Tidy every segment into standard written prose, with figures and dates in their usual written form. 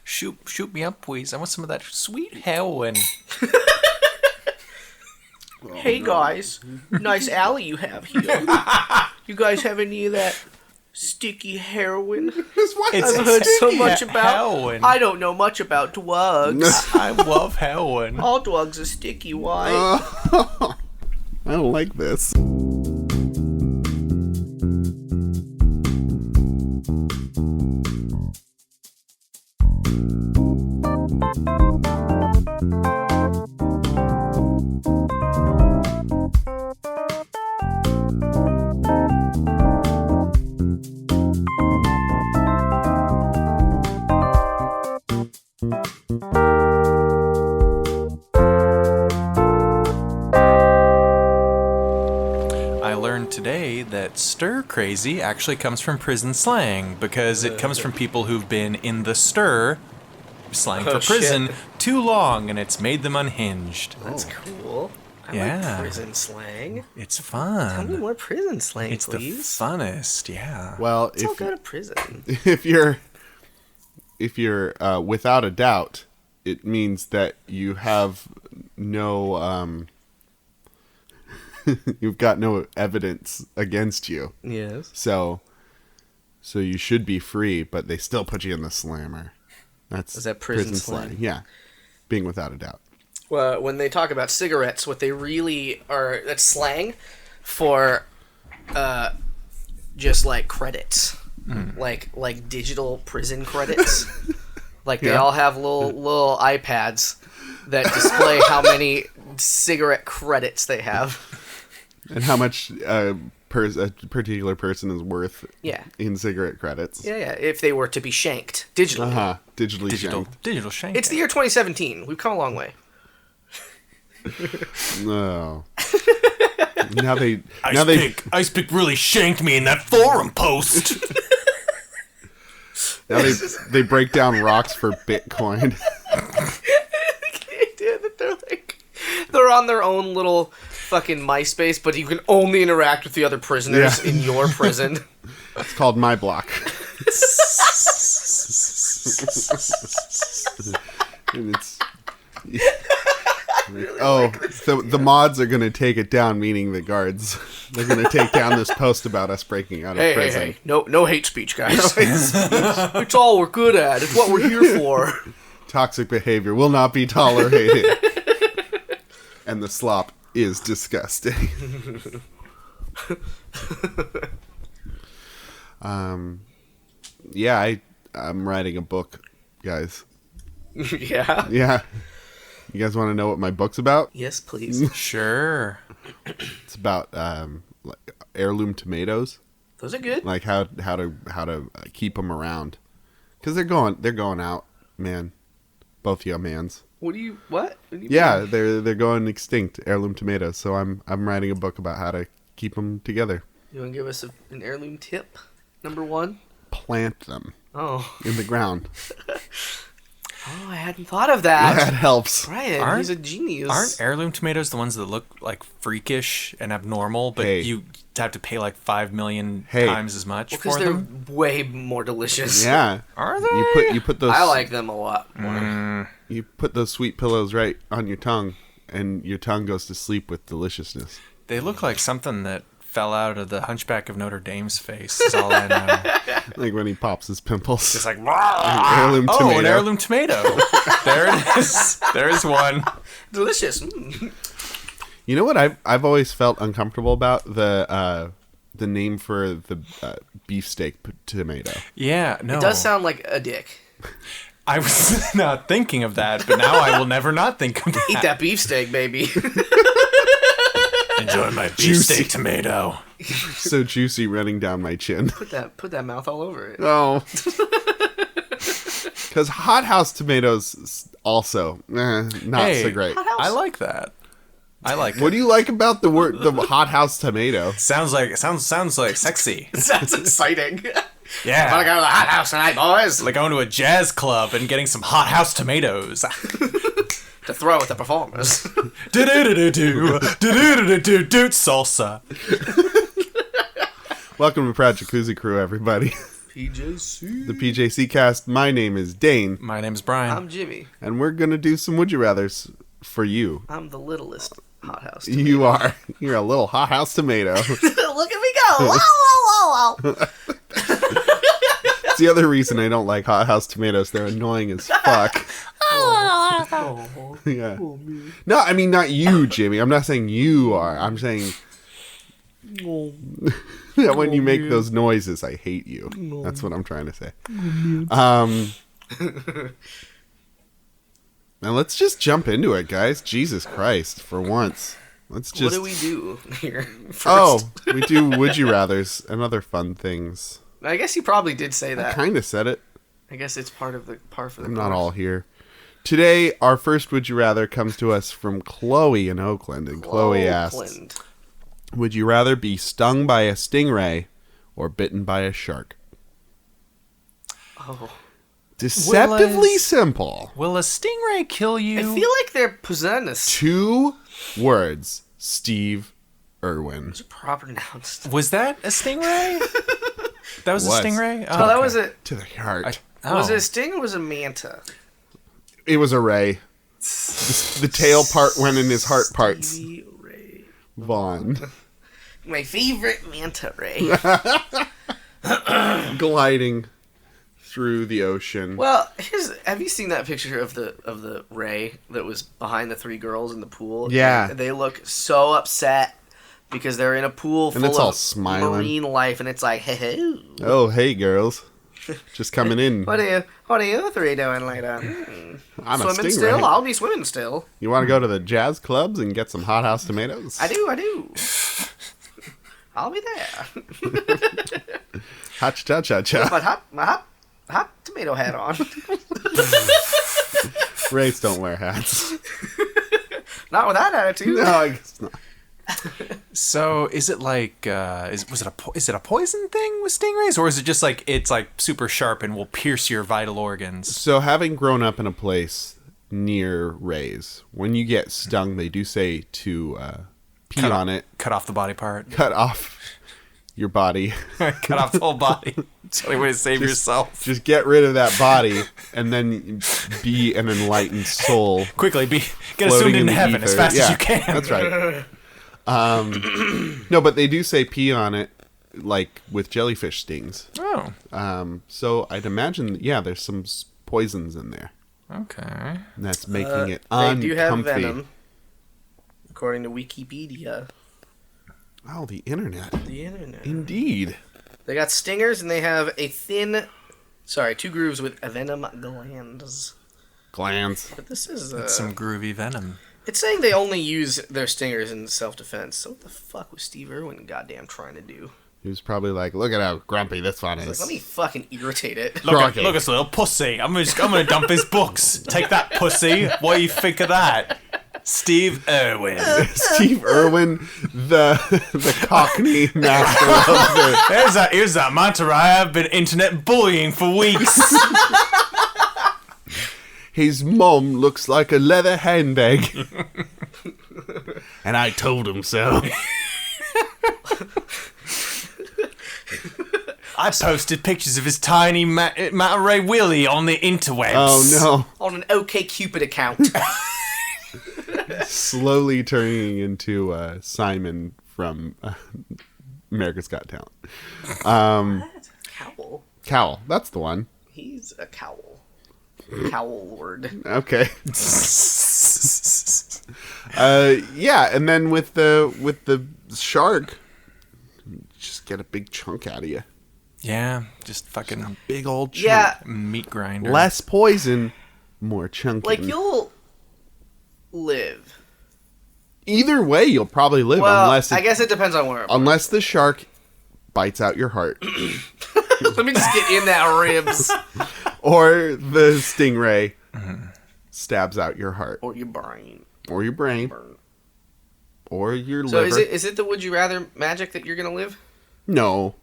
Shoot me up, please. I want some of that sweet heroin. Hey guys, nice alley you have here. You guys have any of that sticky heroin? I've heard so much about. Heroin. I don't know much about drugs. I love heroin. All drugs are sticky. Why? I don't like this. Today that stir crazy actually comes from prison slang because it comes from people who've been in the stir, slang for prison, too long, and it's made them unhinged. That's cool. I like prison slang. It's fun. Tell me more prison slang, it's please. It's the funnest, yeah. Well, Let's all go to prison. If you're without a doubt, it means that you have no you've got no evidence against you. Yes. So you should be free, but they still put you in the slammer. Is that prison slang? Yeah. Being without a doubt. Well, when they talk about cigarettes, what they really are, that's slang for just like credits. Like digital prison credits. Like they all have little iPads that display how many cigarette credits they have. And how much a particular person is worth in cigarette credits. Yeah. If they were to be shanked digitally. Digital shank. It's the year 2017. We've come a long way. No. Ice Pick really shanked me in that forum post. Now they break down rocks for Bitcoin. They're on their own little fucking MySpace, but you can only interact with the other prisoners in your prison. It's called My Block. And it's the mods are gonna take it down, meaning the guards. They're gonna take down this post about us breaking out of prison. Hey. No hate speech, guys. It's all we're good at. It's what we're here for. Toxic behavior will not be tolerated. And the slop is disgusting. I'm writing a book, guys. Yeah? Yeah. You guys want to know what my book's about? Yes, please. Sure. It's about like heirloom tomatoes. Those are good. Like how to keep them around, because they're going out, man. Both you mans. What do you mean? They're going extinct, heirloom tomatoes. So I'm writing a book about how to keep them together. You want to give us an heirloom tip? Number 1? Plant them. Oh. In the ground. Oh, I hadn't thought of that. That helps. Brian, he's a genius. Aren't heirloom tomatoes the ones that look like freakish and abnormal, but you have to pay like 5 million times as much for them? Because they're way more delicious. Yeah. Are they? You put those. I like them a lot more. You put those sweet pillows right on your tongue, and your tongue goes to sleep with deliciousness. They look like something that fell out of the Hunchback of Notre Dame's face, is all I know. Like when he pops his pimples. It's like, heirloom tomato. An heirloom tomato. There it is. There is one. Delicious. You know what I've always felt uncomfortable about? The name for the beefsteak tomato. Yeah, no. It does sound like a dick. I was not thinking of that, but now I will never not think of that. Eat that beefsteak, baby. Enjoy my beefsteak tomato. So juicy running down my chin. Put that mouth all over it. Oh. Because hothouse tomatoes also not so great. I like that. I like it. What do you like about the hothouse tomato? Sounds like sexy. Sounds exciting. Yeah. Want to go to the hothouse tonight, boys? Like going to a jazz club and getting some hothouse tomatoes. To throw at the performers. Salsa. Welcome to Proud Jacuzzi Crew, everybody. PJC. The PJC cast. My name is Dane. My name's Brian. I'm Jimmy. And we're going to do some Would You Rathers for you. I'm the littlest hothouse. You are. You're a little hothouse tomato. Look at me go! Wow, wow, wow, wow. It's the other reason I don't like hothouse tomatoes. They're annoying as fuck. Yeah. No, I mean, not you, Jimmy. I'm not saying you are. I'm saying that when you make those noises, I hate you. That's what I'm trying to say. Now let's just jump into it, guys. Jesus Christ, for once. Let's just. What do we do here first? Oh, we do Would You Rathers and other fun things. I guess you probably did say I that. kind of said it. I guess it's part for the I'm not all here. Today, our first Would You Rather comes to us from Chloe in Oakland. And Chloe asks, would you rather be stung by a stingray or bitten by a shark? Oh. Deceptively simple. Will a stingray kill you? I feel like they're poisonous. 2 words. Steve Irwin. Those are proper nouns. Was that a stingray? That was a stingray? Oh, that was it. To the heart. Was it a sting or was it a manta? It was a ray. The tail part went in his heart parts. Stevie Ray. Vaughn. My favorite manta ray. Gliding through the ocean. Well, have you seen that picture of the ray that was behind the 3 girls in the pool? Yeah. And they look so upset because they're in a pool full it's all of smiling. marine life, and it's like, hey, Oh, hey, girls. Just coming in. what are you 3 doing later? I'm a Swimming stingray. still? I'll be swimming still. You want to go to the jazz clubs and get some hothouse tomatoes? I do. I'll be there. Ha-cha-cha-cha. But my hot tomato hat on. Rays don't wear hats. Not with that attitude. No, I guess not. So is it like is it a poison thing with stingrays, or is it just like it's like super sharp and will pierce your vital organs? So having grown up in a place near rays, when you get stung, they do say to pee on it. Cut off the body part. Cut off your body. Cut off the whole body. It's the only way to save yourself. Just get rid of that body and then be an enlightened soul. Quickly, get floating assumed in into the heaven ether. as fast as Yeah, you can. That's right. No, but they do say pee on it, like with jellyfish stings. Oh, So I'd imagine, there's some poisons in there. okay. And that's making it They uncomfy. do have venom, according to Wikipedia. Oh, the internet. The internet. Indeed. They got stingers, and they have 2 grooves with venom glands. Glands. But this is Some groovy venom. It's saying they only use their stingers in self-defense. So what the fuck was Steve Irwin goddamn trying to do? He was probably like, look at how grumpy this one Like, is. let me fucking irritate it. Look at Crocky. this little pussy. I'm gonna dump his books. Take that, pussy. What do you think of that? Steve Irwin. Steve Irwin, the Cockney master of the... Here's that manta ray I've been internet bullying for weeks. His mom looks like a leather handbag. And I told him so. I posted pictures of his tiny manta ray willy on the interwebs. Oh, On an OkCupid account. Slowly turning into Simon from America's Got Talent. Cowl. Cowl, that's the one. He's a cowl. Cowl lord. Okay. And then with the shark, just get a big chunk out of you. Yeah, just fucking Big old chunk. Yeah. meat grinder. Less poison, more chunky. Like, you'll live. Either way, you'll probably live Well, unless I guess it depends on where. unless the shark bites out your heart, Let me just get in that ribs. or the stingray stabs out your heart, Or your brain. or your brain, Burn. or your So liver. is it the would you rather magic that you're gonna live? No,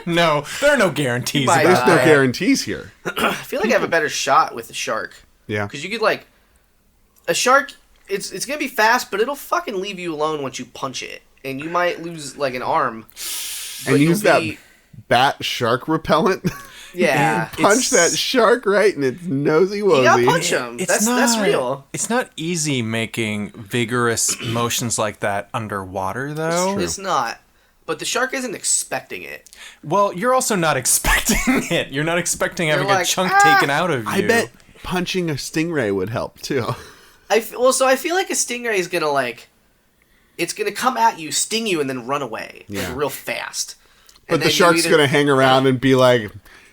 No, there are no guarantees might about there's no die. guarantees here. I feel like I have a better shot with the shark. Yeah, Because you could, like, a shark, it's going to be fast, but it'll fucking leave you alone once you punch it. And you might lose, like, an arm. but and you'll use that be- bat shark repellent. Yeah. Punch that shark right in its nosy wosy. You gotta punch him. That's real. It's not easy making vigorous motions like that underwater, though. It's not. But the shark isn't expecting it. Well, you're also not expecting it. You're not expecting having a chunk taken out of you. I bet punching a stingray would help, too. So I feel like a stingray is gonna it's gonna come at you, sting you, and then run away real fast. But the shark's gonna hang around and be like,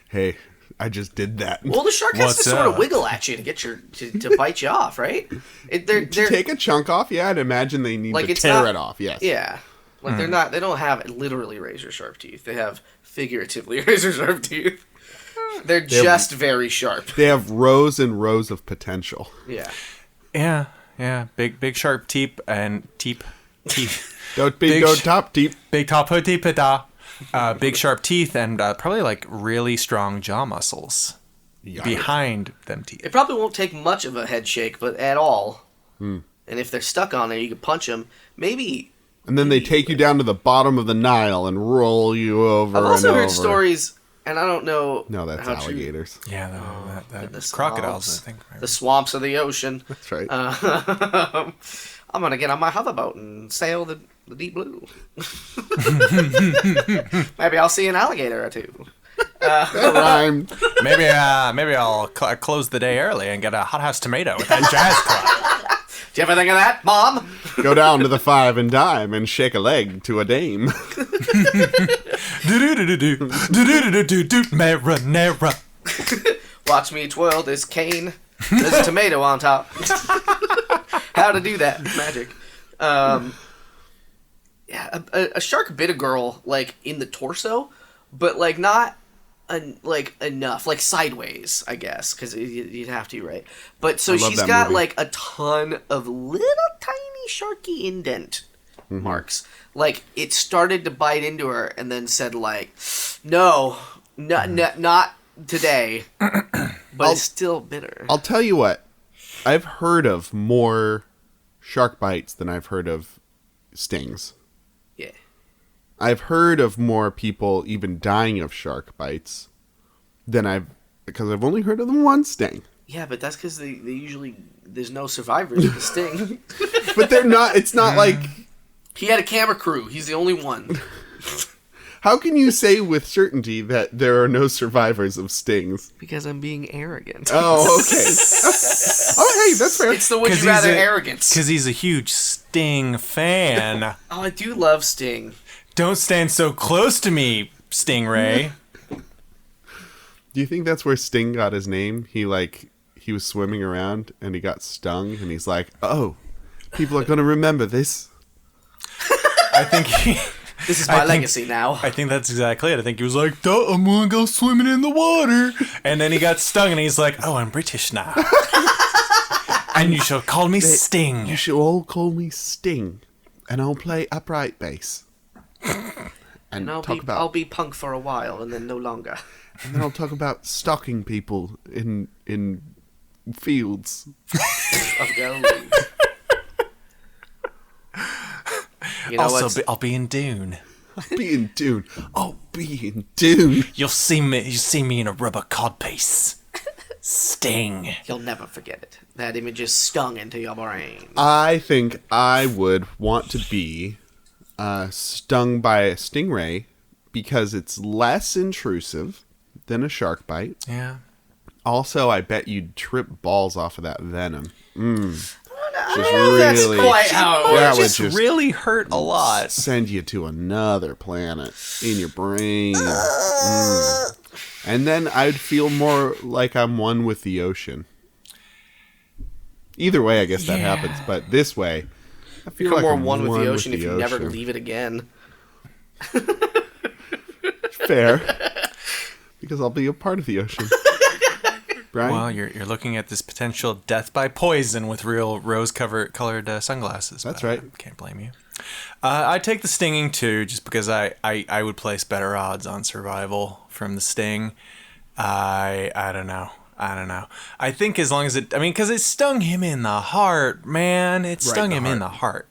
"Hey, I just did that." Well, the shark has to sort of wiggle at you to get to bite you off, right? To take a chunk off, yeah, I'd imagine they need to tear it off. Yes. Yeah, they don't have literally razor sharp teeth. They have figuratively razor sharp teeth. They're just very sharp. They have rows and rows of potential. Yeah. Yeah. Big sharp teeth and teeth. Don't top teeth. Big top teeth. Big sharp teeth and probably like really strong jaw muscles behind them teeth. It probably won't take much of a head shake, but at all. And if they're stuck on there, you can punch them. Maybe. And then they take you down to the bottom of the Nile and roll you over. I've also heard stories, and I don't know. No, that's alligators. Yeah, that's crocodiles. I think. Right? The swamps of the ocean. That's right. I'm gonna get on my hoverboat and sail the deep blue. Maybe I'll see an alligator or two. That rhymed. Maybe I'll close the day early and get a hothouse tomato with that jazz club. Do you ever think of that, Mom? Go down to the 5 and dime and shake a leg to a dame. Marinara. Watch me twirl this cane. There's a tomato on top. How to do that? Magic. A shark bit a girl in the torso, but not enough, sideways, I guess, because you'd have to, right? But so she's got movie. a ton of little tiny sharky indent marks. It started to bite into her, and then said no, not today. But it's still bitter. I'll tell you what. I've heard of more shark bites than I've heard of stings. Yeah. I've heard of more people even dying of shark bites because I've only heard of them one sting. Yeah, but that's because they usually there's no survivors of the sting. But they're not. It's not like he had a camera crew. He's the only one. How can you say with certainty that there are no survivors of stings? Because I'm being arrogant. Oh, okay. Oh, hey, that's fair. It's the would you rather arrogance. Because he's a huge Sting fan. Oh, I do love Sting. Don't stand so close to me, Stingray. Do you think that's where Sting got his name? He was swimming around and he got stung and he's like, oh, people are going to remember this. I think this is my legacy now. I think that's exactly it. I think he was like, duh, I'm going to go swimming in the water. And then he got stung and he's like, oh, I'm British now. And you shall call me Sting. You shall all call me Sting. And I'll play upright bass. And I'll be punk for a while and then no longer. And then I'll talk about stalking people in fields. Of gold. You know also, I'll be in Dune. I'll be in Dune. I'll be in Dune. You'll see me in a rubber codpiece. Sting. You'll never forget it. That image is stung into your brain. I think I would want to be stung by a stingray because it's less intrusive than a shark bite. Yeah. Also, I bet you'd trip balls off of that venom. That's quite how that would just really hurt a lot. Send you to another planet in your brain. And then I'd feel more like I'm one with the ocean. Either way, I guess that happens. But this way, I feel like more I'm one with the ocean if you never leave it again. Fair. Because I'll be a part of the ocean. Brian? Well, you're looking at this potential death by poison with real rose-colored sunglasses. That's right. I can't blame you. I'd take the stinging too, just because I would place better odds on survival from the sting. I don't know. I think as long as because it stung him in the heart, man. It stung him in the heart.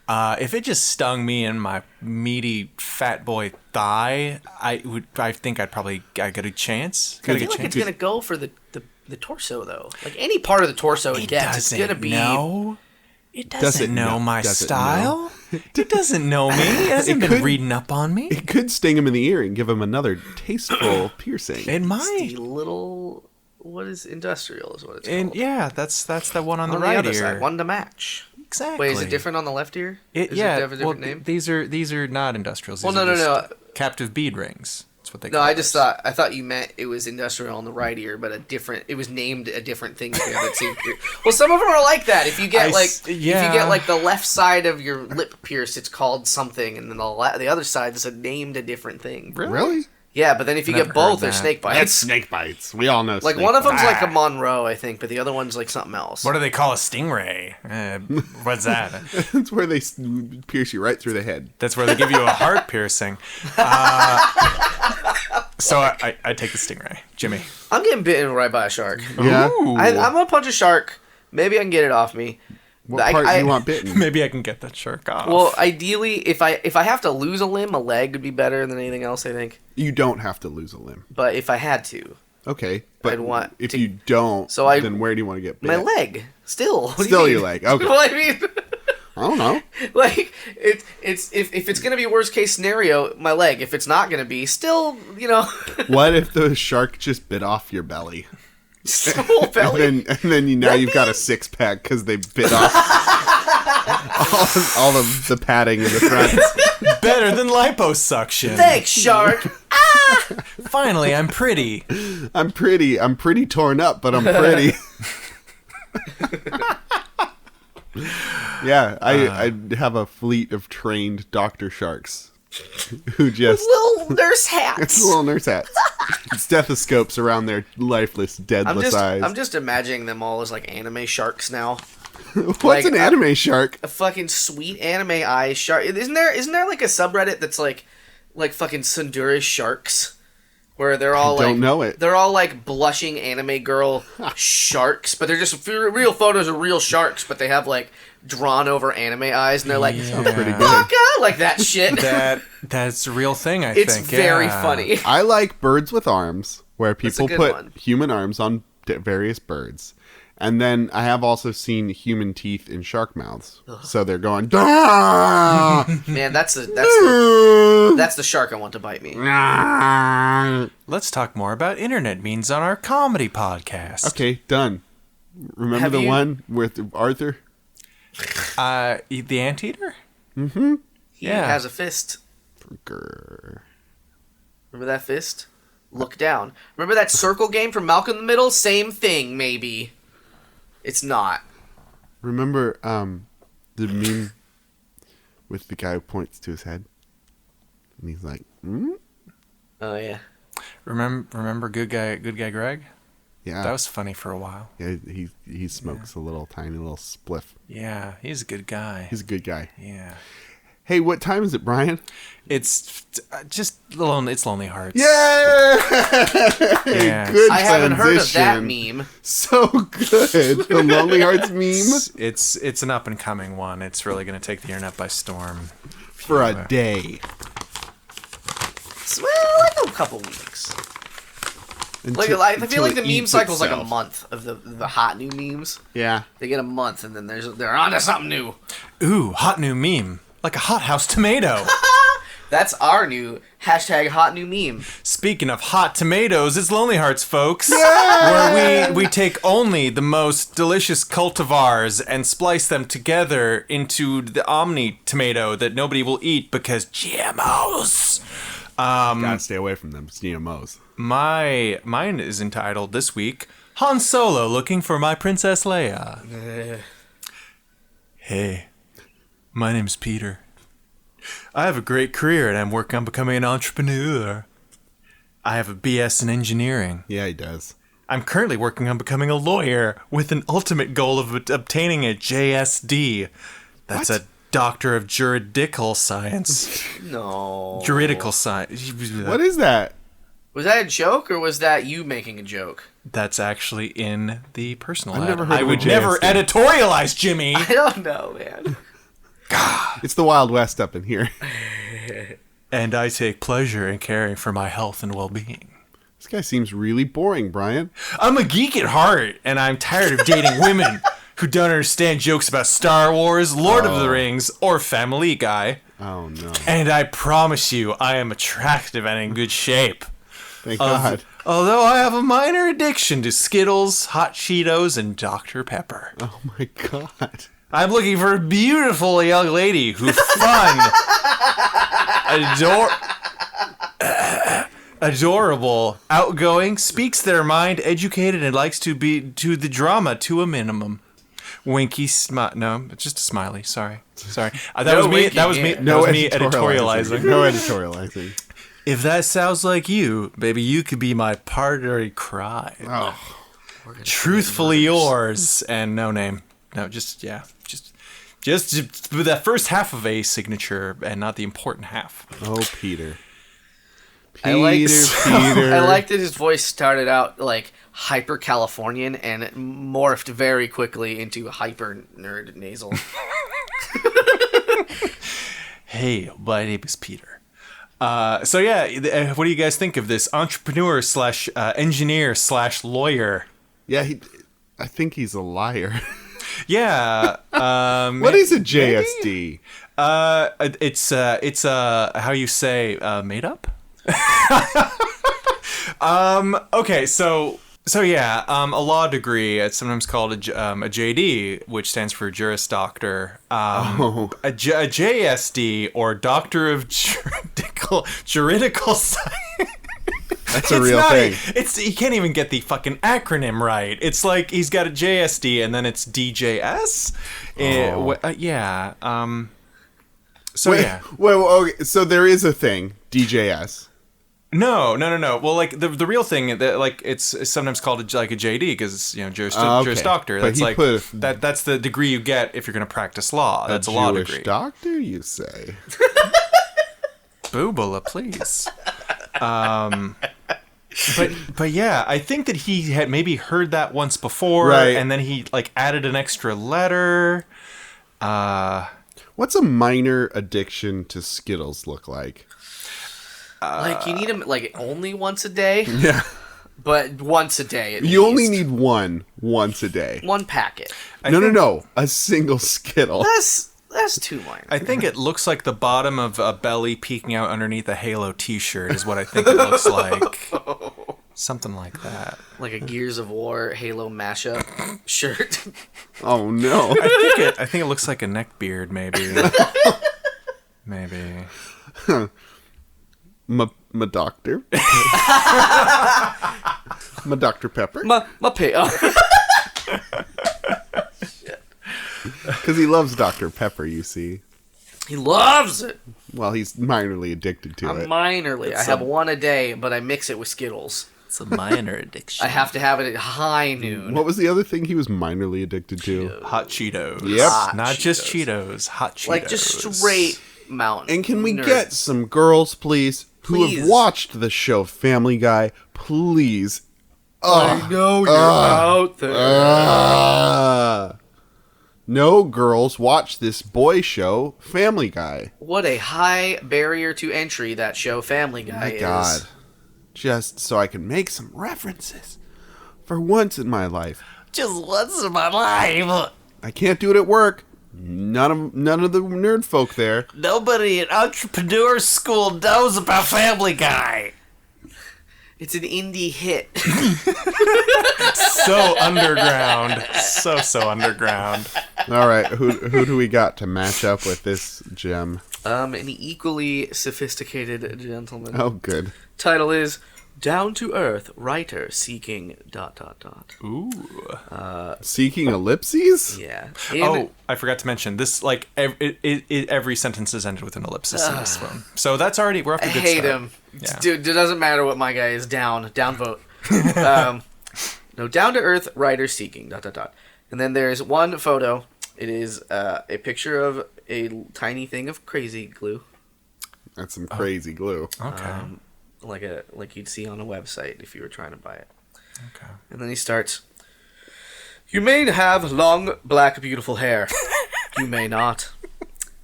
If it just stung me in my meaty fat boy thigh, I think I'd get a chance. I feel like it's gonna go for the torso though. Like any part of the torso it gets, it's gonna be. It doesn't know my style. It doesn't know me. It hasn't been reading up on me. It could sting him in the ear and give him another tasteful piercing. It might. The little, what is industrial is what it's called. Yeah, that's the one on the right right ear. Side, one to match. Exactly. Wait, is it different on the left ear? It have a different name? These are not industrials. Well, These are no. Captive bead rings. That's what they. No, call I thought you meant it was industrial on the right ear, but it was named a different thing. Well, some of them are like that. If you get if you get like the left side of your lip pierced, it's called something, and then the other side is named a different thing. Really? Yeah, but then if you get both, they're snake bites. That's snake bites. We all know. Like one of them's like a Monroe, I think, but the other one's like something else. What do they call a stingray? What's that? That's where they pierce you right through the head. That's where they give you a heart piercing. So I take the stingray, Jimmy. I'm getting bitten right by a shark. Yeah. I'm gonna punch a shark. Maybe I can get it off me. What part do you want bitten? Maybe I can get that shark off. Well, ideally, if I have to lose a limb, a leg would be better than anything else, I think. You don't have to lose a limb. But if I had to, okay. But I'd want if to- you don't, then where do you want to get bit? my leg still. What do you Still mean? your leg. Okay. Well, I mean, I don't know. like it's if it's gonna be worst case scenario, my leg. If it's not gonna be, still, What if the shark just bit off your belly? whole belly. And then you've got a six pack because they bit off all of the padding in the front. Better than liposuction. Thanks, shark. Finally, I'm pretty. I'm pretty torn up, but I'm pretty. Yeah, I'd have a fleet of trained doctor sharks who just Little nurse hats. little nurse hats, stethoscopes around their lifeless, deadless eyes. I'm just imagining them all as like anime sharks now. What's an anime shark? A fucking sweet anime eye shark. Isn't there like a subreddit that's like fucking Sundura sharks, where they're all don't know it. They're all like blushing anime girl sharks, but they're just real photos of real sharks, but they have like drawn over anime eyes, and they're like, Sounds pretty good. "Baka!" like that shit. That's a real thing. I It's think very funny. I like birds with arms, where people good put one. human arms on various birds. And then I have also seen human teeth in shark mouths. So they're going, "Dah!" Man, that's the shark I want to bite me. Let's talk more about internet memes on our comedy podcast. Okay, done. Remember Have the you- one with Arthur? The anteater? He Yeah. has a fist. Grr. Remember that fist? Look down. Remember that circle game from Malcolm in the Middle? Same thing, maybe. It's not. Remember the meme with the guy who points to his head? And he's like, "Hmm?" Oh yeah. Remember good guy Greg? Yeah. That was funny for a while. Yeah, he smokes a little tiny little spliff. Yeah, he's a good guy. He's a good guy. Yeah. Hey, what time is it, Brian? It's just it's Lonely Hearts. Yeah! Yeah. Good I haven't heard of that transition. meme. So good. The Lonely Hearts meme It's an up and coming one. It's really going to take the internet by storm. for a day. Well, like a couple weeks. I feel like the meme cycle's like a month of the hot new memes. Yeah. They get a month and then they're on to something new. Ooh, hot new meme. Like a hothouse tomato. That's our new hashtag hot new meme. Speaking of hot tomatoes, it's Lonely Hearts, folks. Where we take only the most delicious cultivars and splice them together into the Omni tomato that nobody will eat because GMOs. Gotta stay away from them. It's GMOs. Mine is entitled this week, Han Solo looking for my Princess Leia. Hey, my name's Peter. I have a great career and I'm working on becoming an entrepreneur. I have a BS in engineering. Yeah, he does. I'm currently working on becoming a lawyer with an ultimate goal of obtaining a JSD. That's a Doctor of Juridical Science. No. Juridical Science. What is that? Was that a joke or was that you making a joke? That's actually in the personal I've ad. never heard I of a would never JSD. editorialize, Jimmy. I don't know, man. It's the Wild West up in here. And I take pleasure in caring for my health and well-being. This guy seems really boring, Brian. I'm a geek at heart, and I'm tired of dating women who don't understand jokes about Star Wars, Lord of the Rings, or Family Guy. Oh, no. And I promise you, I am attractive and in good shape. Thank God. Although I have a minor addiction to Skittles, Hot Cheetos, and Dr. Pepper. Oh, my God. I'm looking for a beautiful young lady who's fun, adorable, outgoing, speaks their mind, educated, and likes to be to the drama to a minimum. Winky no, it's just a smiley. Sorry. That was me editorializing. No editorializing. If that sounds like you, baby, you could be my partner in crime. Oh. Truthfully yours, and no name. No, just that first half of a signature and not the important half. Oh, Peter. I like that his voice started out like hyper Californian and it morphed very quickly into hyper nerd nasal. Hey, my name is Peter. So yeah, what do you guys think of this entrepreneur / engineer / lawyer? Yeah, I think he's a liar. Yeah. What is a JSD? It's how you say made up. Okay, so yeah, a law degree. It's sometimes called a JD, which stands for Juris Doctor. A JSD, or Doctor of Juridical Science. That's a real thing. He can't even get the fucking acronym right. It's like he's got a JSD and then it's DJS. Yeah. So wait, yeah. Well, okay, so there is a thing, DJS. No. Well, like the real thing, that like it's sometimes called a JD because it's Juris Doctor. But That's that's the degree you get if you're going to practice law. That's a law Jewish degree. Doctor, you say? Boobala, please. But yeah, I think that he had maybe heard that once before, right. And then he like added an extra letter. What's a minor addiction to Skittles look like? Like you need them like only once a day. Yeah, but once a day. You only need one once a day. One packet. No, a single Skittle. That's too minor. I think it looks like the bottom of a belly peeking out underneath a Halo t-shirt is what I think it looks like. Something like that. Like a Gears of War Halo mashup shirt. Oh no. I think it looks like a neck beard, maybe. Maybe. My doctor. My Dr. Pepper. My pay. Because he loves Dr. Pepper, you see. He loves it. Well, he's minorly addicted to it. Minorly. I have one a day, but I mix it with Skittles. It's a minor addiction. I have to have it at high noon. What was the other thing he was minorly addicted to? Hot Cheetos. Yep. Not just Cheetos. Hot Cheetos. Like just straight mountain. And can we get some girls, please, who have watched the show Family Guy? Please. I know you're out there. No girls watch this boy show, Family Guy. What a high barrier to entry that show Family Guy is. My God. Just so I can make some references. For once in my life. Just once in my life. I can't do it at work. None of the nerd folk there. Nobody in entrepreneur school knows about Family Guy. It's an indie hit. So underground. So underground. All right, who do we got to match up with this gem? An equally sophisticated gentleman. Oh, good. Title is Down to Earth Writer Seeking ... Ooh. Seeking ellipses? Yeah. I forgot to mention this. Like every sentence is ended with an ellipsis in this one. So that's already we're off to a good hate start. him. Yeah. Dude, it doesn't matter what my guy is down vote. No, Down to Earth Writer Seeking ... And then there's one photo. It is a picture of a tiny thing of crazy glue. That's some crazy glue. Okay. Like you'd see on a website if you were trying to buy it. Okay. And then he starts, "You may have long, black, beautiful hair. You may not.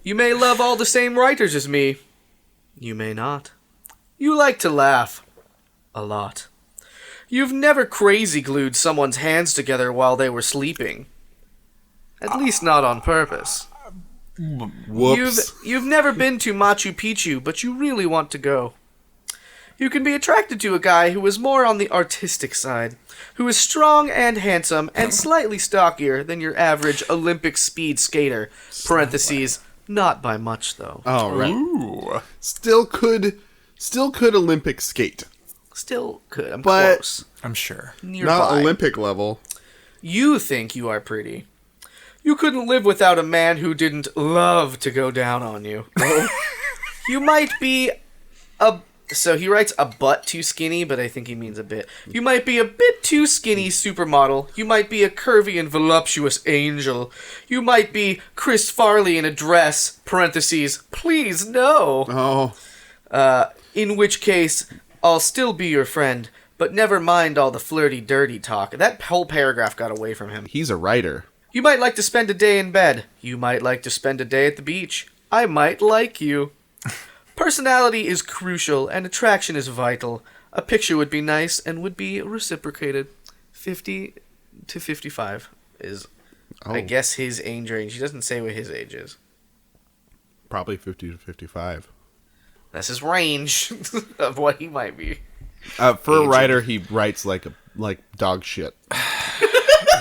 You may love all the same writers as me. You may not. You like to laugh. A lot. You've never crazy glued someone's hands together while they were sleeping. At least not on purpose. Whoops. You've never been to Machu Picchu, but you really want to go. You can be attracted to a guy who is more on the artistic side, who is strong and handsome and slightly stockier than your average Olympic speed skater. Parentheses, not by much though. Oh, right. Ooh. Still could Olympic skate. Still could. I'm But- close. I'm sure. Nearby. Not Olympic level. You think you are pretty. You couldn't live without a man who didn't love to go down on you. You might be a... So he writes a butt too skinny, but I think he means a bit. You might be a bit too skinny supermodel. You might be a curvy and voluptuous angel. You might be Chris Farley in a dress, parentheses, please no. Oh, In which case, I'll still be your friend, but never mind all the flirty, dirty talk. That whole paragraph got away from him. he's a writer. You might like to spend a day in bed. You might like to spend a day at the beach. I might like you. Personality is crucial and attraction is vital. A picture would be nice and would be reciprocated. 50 to 55 is, I guess, his age range. He doesn't say what his age is. Probably 50 to 55. That's his range of what he might be. For a writer, he writes like dog shit.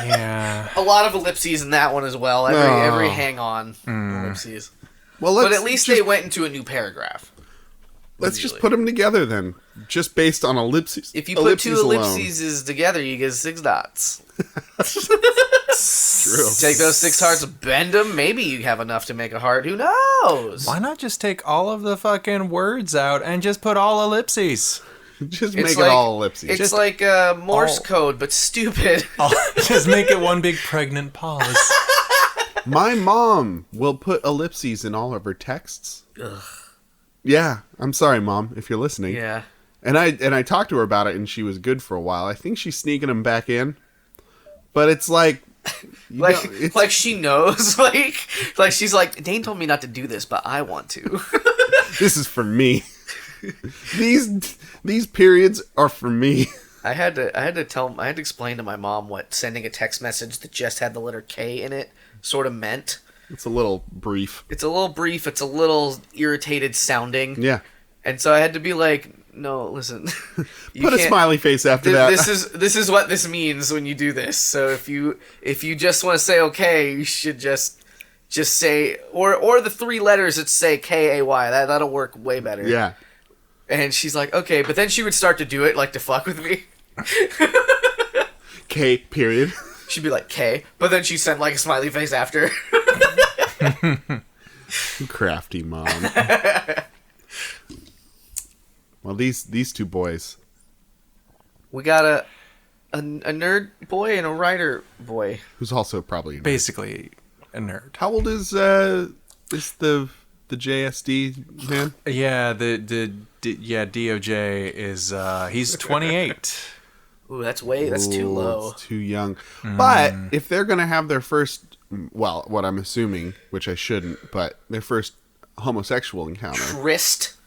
Yeah. A lot of ellipses in that one as well. Every hang on ellipses. Well, But at least they went into a new paragraph. let's just put them together then, just based on ellipses. If you put two ellipses together, you get 6 dots. True. Take those 6 hearts, bend them. Maybe you have enough to make a heart. Who knows? Why not just take all of the fucking words out and just put all ellipses? Just make it all ellipses. It's Just like Morse code, but stupid. Just make it one big pregnant pause. My mom will put ellipses in all of her texts. Ugh. Yeah, I'm sorry, Mom, if you're listening. Yeah. And I talked to her about it, and she was good for a while. I think she's sneaking them back in, but it's like, Like she knows, like she's like, Dane told me not to do this, but I want to. this is for me. These periods are for me. I had to explain to my mom what sending a text message that just had the letter K in it sort of meant. It's a little brief. It's a little brief. It's a little irritated sounding. Yeah. And so I had to be like, no, listen. Put a smiley face after that. This is what this means when you do this. So if you just want to say okay, you should just say or the 3 letters that say KAY. That'll work way better. Yeah. And she's like, okay, but then she would start to do it like to fuck with me. K period. She'd be like K, but then she sent like a smiley face after. Crafty mom. Well, these 2 boys. We got a nerd boy and a writer boy. Who's also probably a nerd. Basically, a nerd. How old is the JSD man? Yeah, DOJ is he's 28. Ooh, that's too Ooh, low. It's too young. But if they're gonna have their first, well, what I'm assuming, which I shouldn't, but their first homosexual encounter,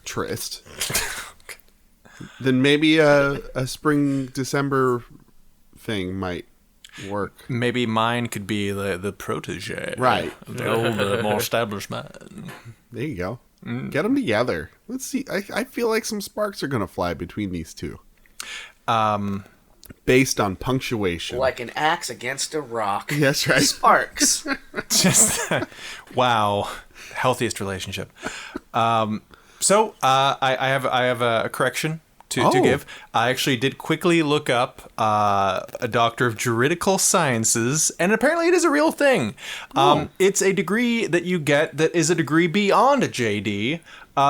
tryst, then maybe a spring December thing might work. Maybe mine could be the protege. Right. The older, more established man. There you go. Get them together. Let's see. I feel like some sparks are gonna fly between these 2. Based on punctuation. Like an axe against a rock. That's right. Sparks. Just wow, healthiest relationship. So I have a correction to give. I actually did quickly look up a doctor of juridical sciences, and apparently it is a real thing. It's a degree that you get that is a degree beyond a JD,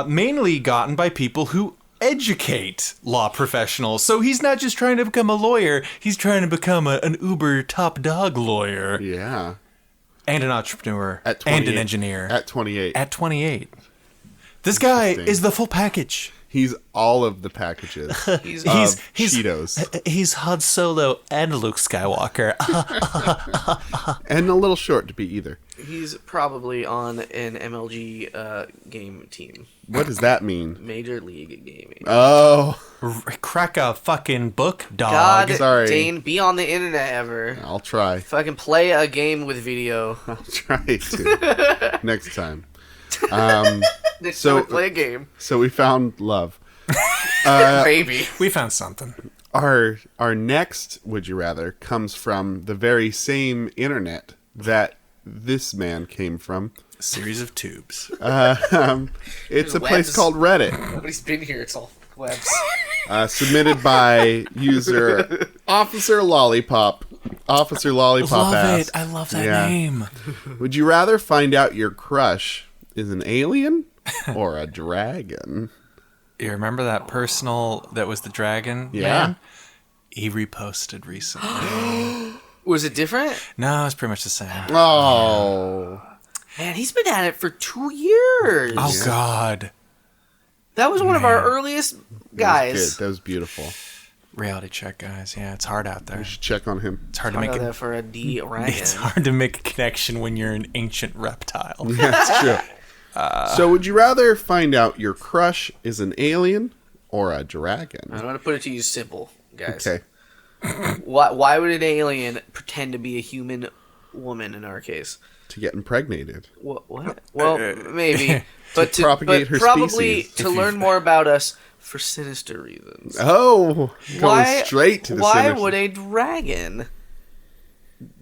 mainly gotten by people who educate law professionals. So he's not just trying to become a lawyer, he's trying to become an uber top dog lawyer. Yeah. And an entrepreneur. At 28. And an engineer. At 28. At 28. This guy is the full package. He's all of the packages. He's Cheetos. He's Han Solo and Luke Skywalker. And a little short to be either. He's probably on an MLG game team. What does that mean? Major League Gaming. Oh, Crack a fucking book, dog. God, Sorry. Dane, be on the internet ever. I'll try. Fucking play a game with video. I'll try to next time. So Play a game. So we found love. Maybe. We found something. Our next would you rather comes from the very same internet that this man came from. A series of tubes. It's a place webs. called Reddit. Nobody's been here. It's all webs. Submitted by user Officer Lollipop. Officer Lollipop Love asks, it. I love that Yeah. name. would you rather find out your crush is an alien or a dragon? You remember that personal that was the dragon? Yeah. Man? He reposted recently. Was it different? No, it's pretty much the same. Oh. Man, he's been at it for 2 years. Oh, God. That was one of our earliest guys. That was beautiful. Reality check, guys. Yeah, it's hard out there. We should check on him. It's hard to I make got it. that for a D Ryan. It's hard to make a connection when you're an ancient reptile. Yeah, that's true. So would you rather find out your crush is an alien or a dragon? I'm going to put it to you simple, guys. Okay. Why would an alien pretend to be a human woman in our case? To get impregnated. What? Well, maybe. But to propagate her probably species. to learn more about us for sinister reasons. Oh, going straight to the Why sinister. would a dragon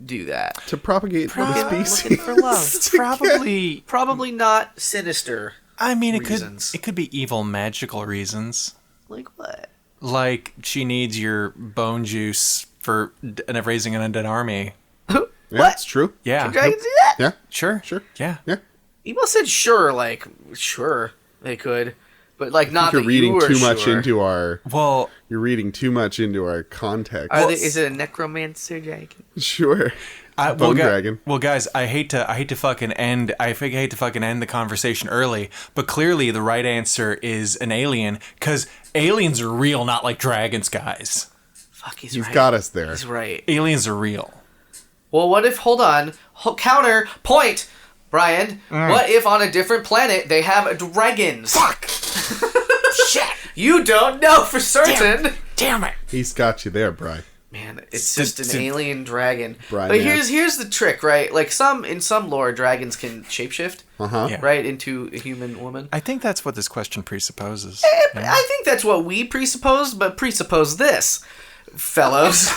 do that? To propagate the Looking species. for love. Probably. Not sinister. I mean, Reasons. it could be evil, magical reasons. Like what? Like she needs your bone juice for raising an undead army. Yeah, What? it's true. Yeah. Can dragons do that? Yeah, Sure. sure. Yeah. Yeah. You must said sure, like sure they could, but like not You're that reading you were too much sure. into our. Well, You're reading too much into our context. Is it a necromancer dragon? Sure. well, Bone dragon. Well, guys, I hate to fucking end. I hate to fucking end the conversation early. But clearly, the right answer is an alien, because aliens are real, not like dragons, guys. Fuck, he's You've right. got us there. He's right. Aliens are real. Well, what if? Hold on. Counterpoint, Brian. What if on a different planet they have dragons? Fuck. Shit. You don't know for certain. Damn it. He's got you there, Bri. Man, it's just an alien dragon. Brian, But yeah. here's the trick, right? Like in some lore, dragons can shapeshift, Uh-huh. Yeah. right, into a human woman. I think that's what this question presupposes. I think that's what we presupposed, but presuppose this, fellows.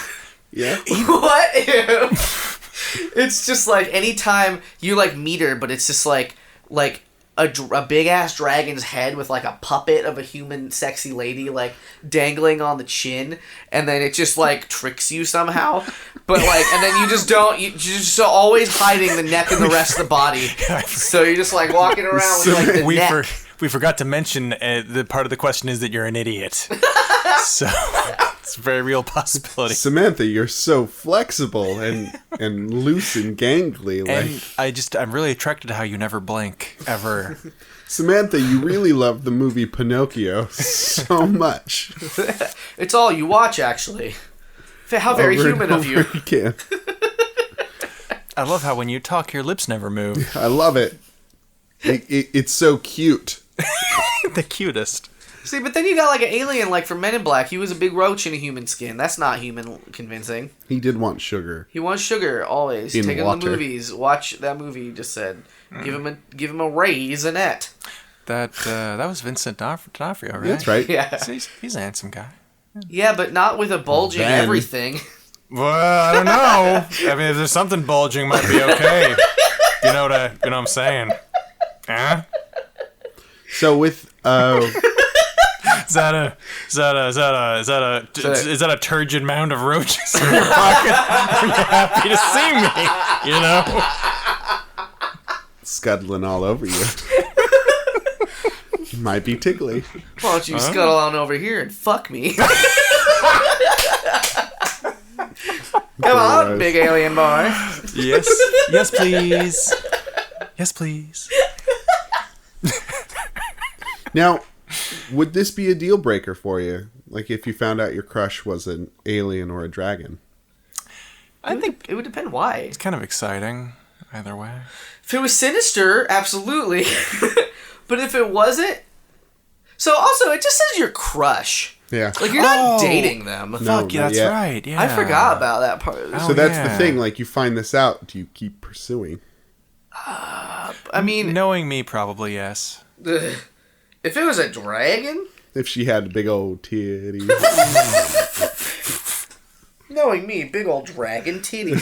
Yeah. What if it's just like anytime you like meet her, but it's just like a big ass dragon's head with like a puppet of a human sexy lady like dangling on the chin, and then it just like tricks you somehow. But like, and then you're just always hiding the neck and the rest of the body. So you're just like walking around with like the neck. We forgot to mention the part of the question is that you're an idiot. So it's a very real possibility. Samantha, you're so flexible and loose and gangly. And I'm really attracted to how you never blink, ever. Samantha, you really love the movie Pinocchio so much. It's all you watch, actually. How very Over and human of you. over again. I love how when you talk, your lips never move. I love it. It's so cute. The cutest. See, but then you got like an alien, like from Men in Black. He was a big roach in a human skin. That's not human convincing. He did want sugar. He wants sugar always. In Take him to water. the movies. Watch that movie you just said. Give him a raisinette. That was Vincent D'Onofrio, right? That's right. Yeah. So he's a handsome guy. Yeah, but not with a bulging Ben. everything. Well, I don't know. I mean, if there's something bulging, might be okay. You know what I'm saying? Huh? So with Is that a turgid mound of roaches in your pocket? Are you happy to see me? You know? scuttling all over you. Might be tickly. Why don't you scuttle on over here and fuck me? Come on, big alien boy. Yes. Yes, please. Yes, please. Now, would this be a deal breaker for you? Like if you found out your crush was an alien or a dragon? I think It would depend why. it's kind of exciting. Either way. If it was sinister, absolutely. But if it wasn't... So also, it just says your crush. Yeah. Like, you're not dating them. No, Fuck, yeah, not that's yet. right. Yeah. I forgot about that part. So that's yeah. the thing. Like, you find this out. Do you keep pursuing? I mean... Knowing me, probably yes. If it was a dragon... If she had big old titties. Knowing me, big old dragon titties.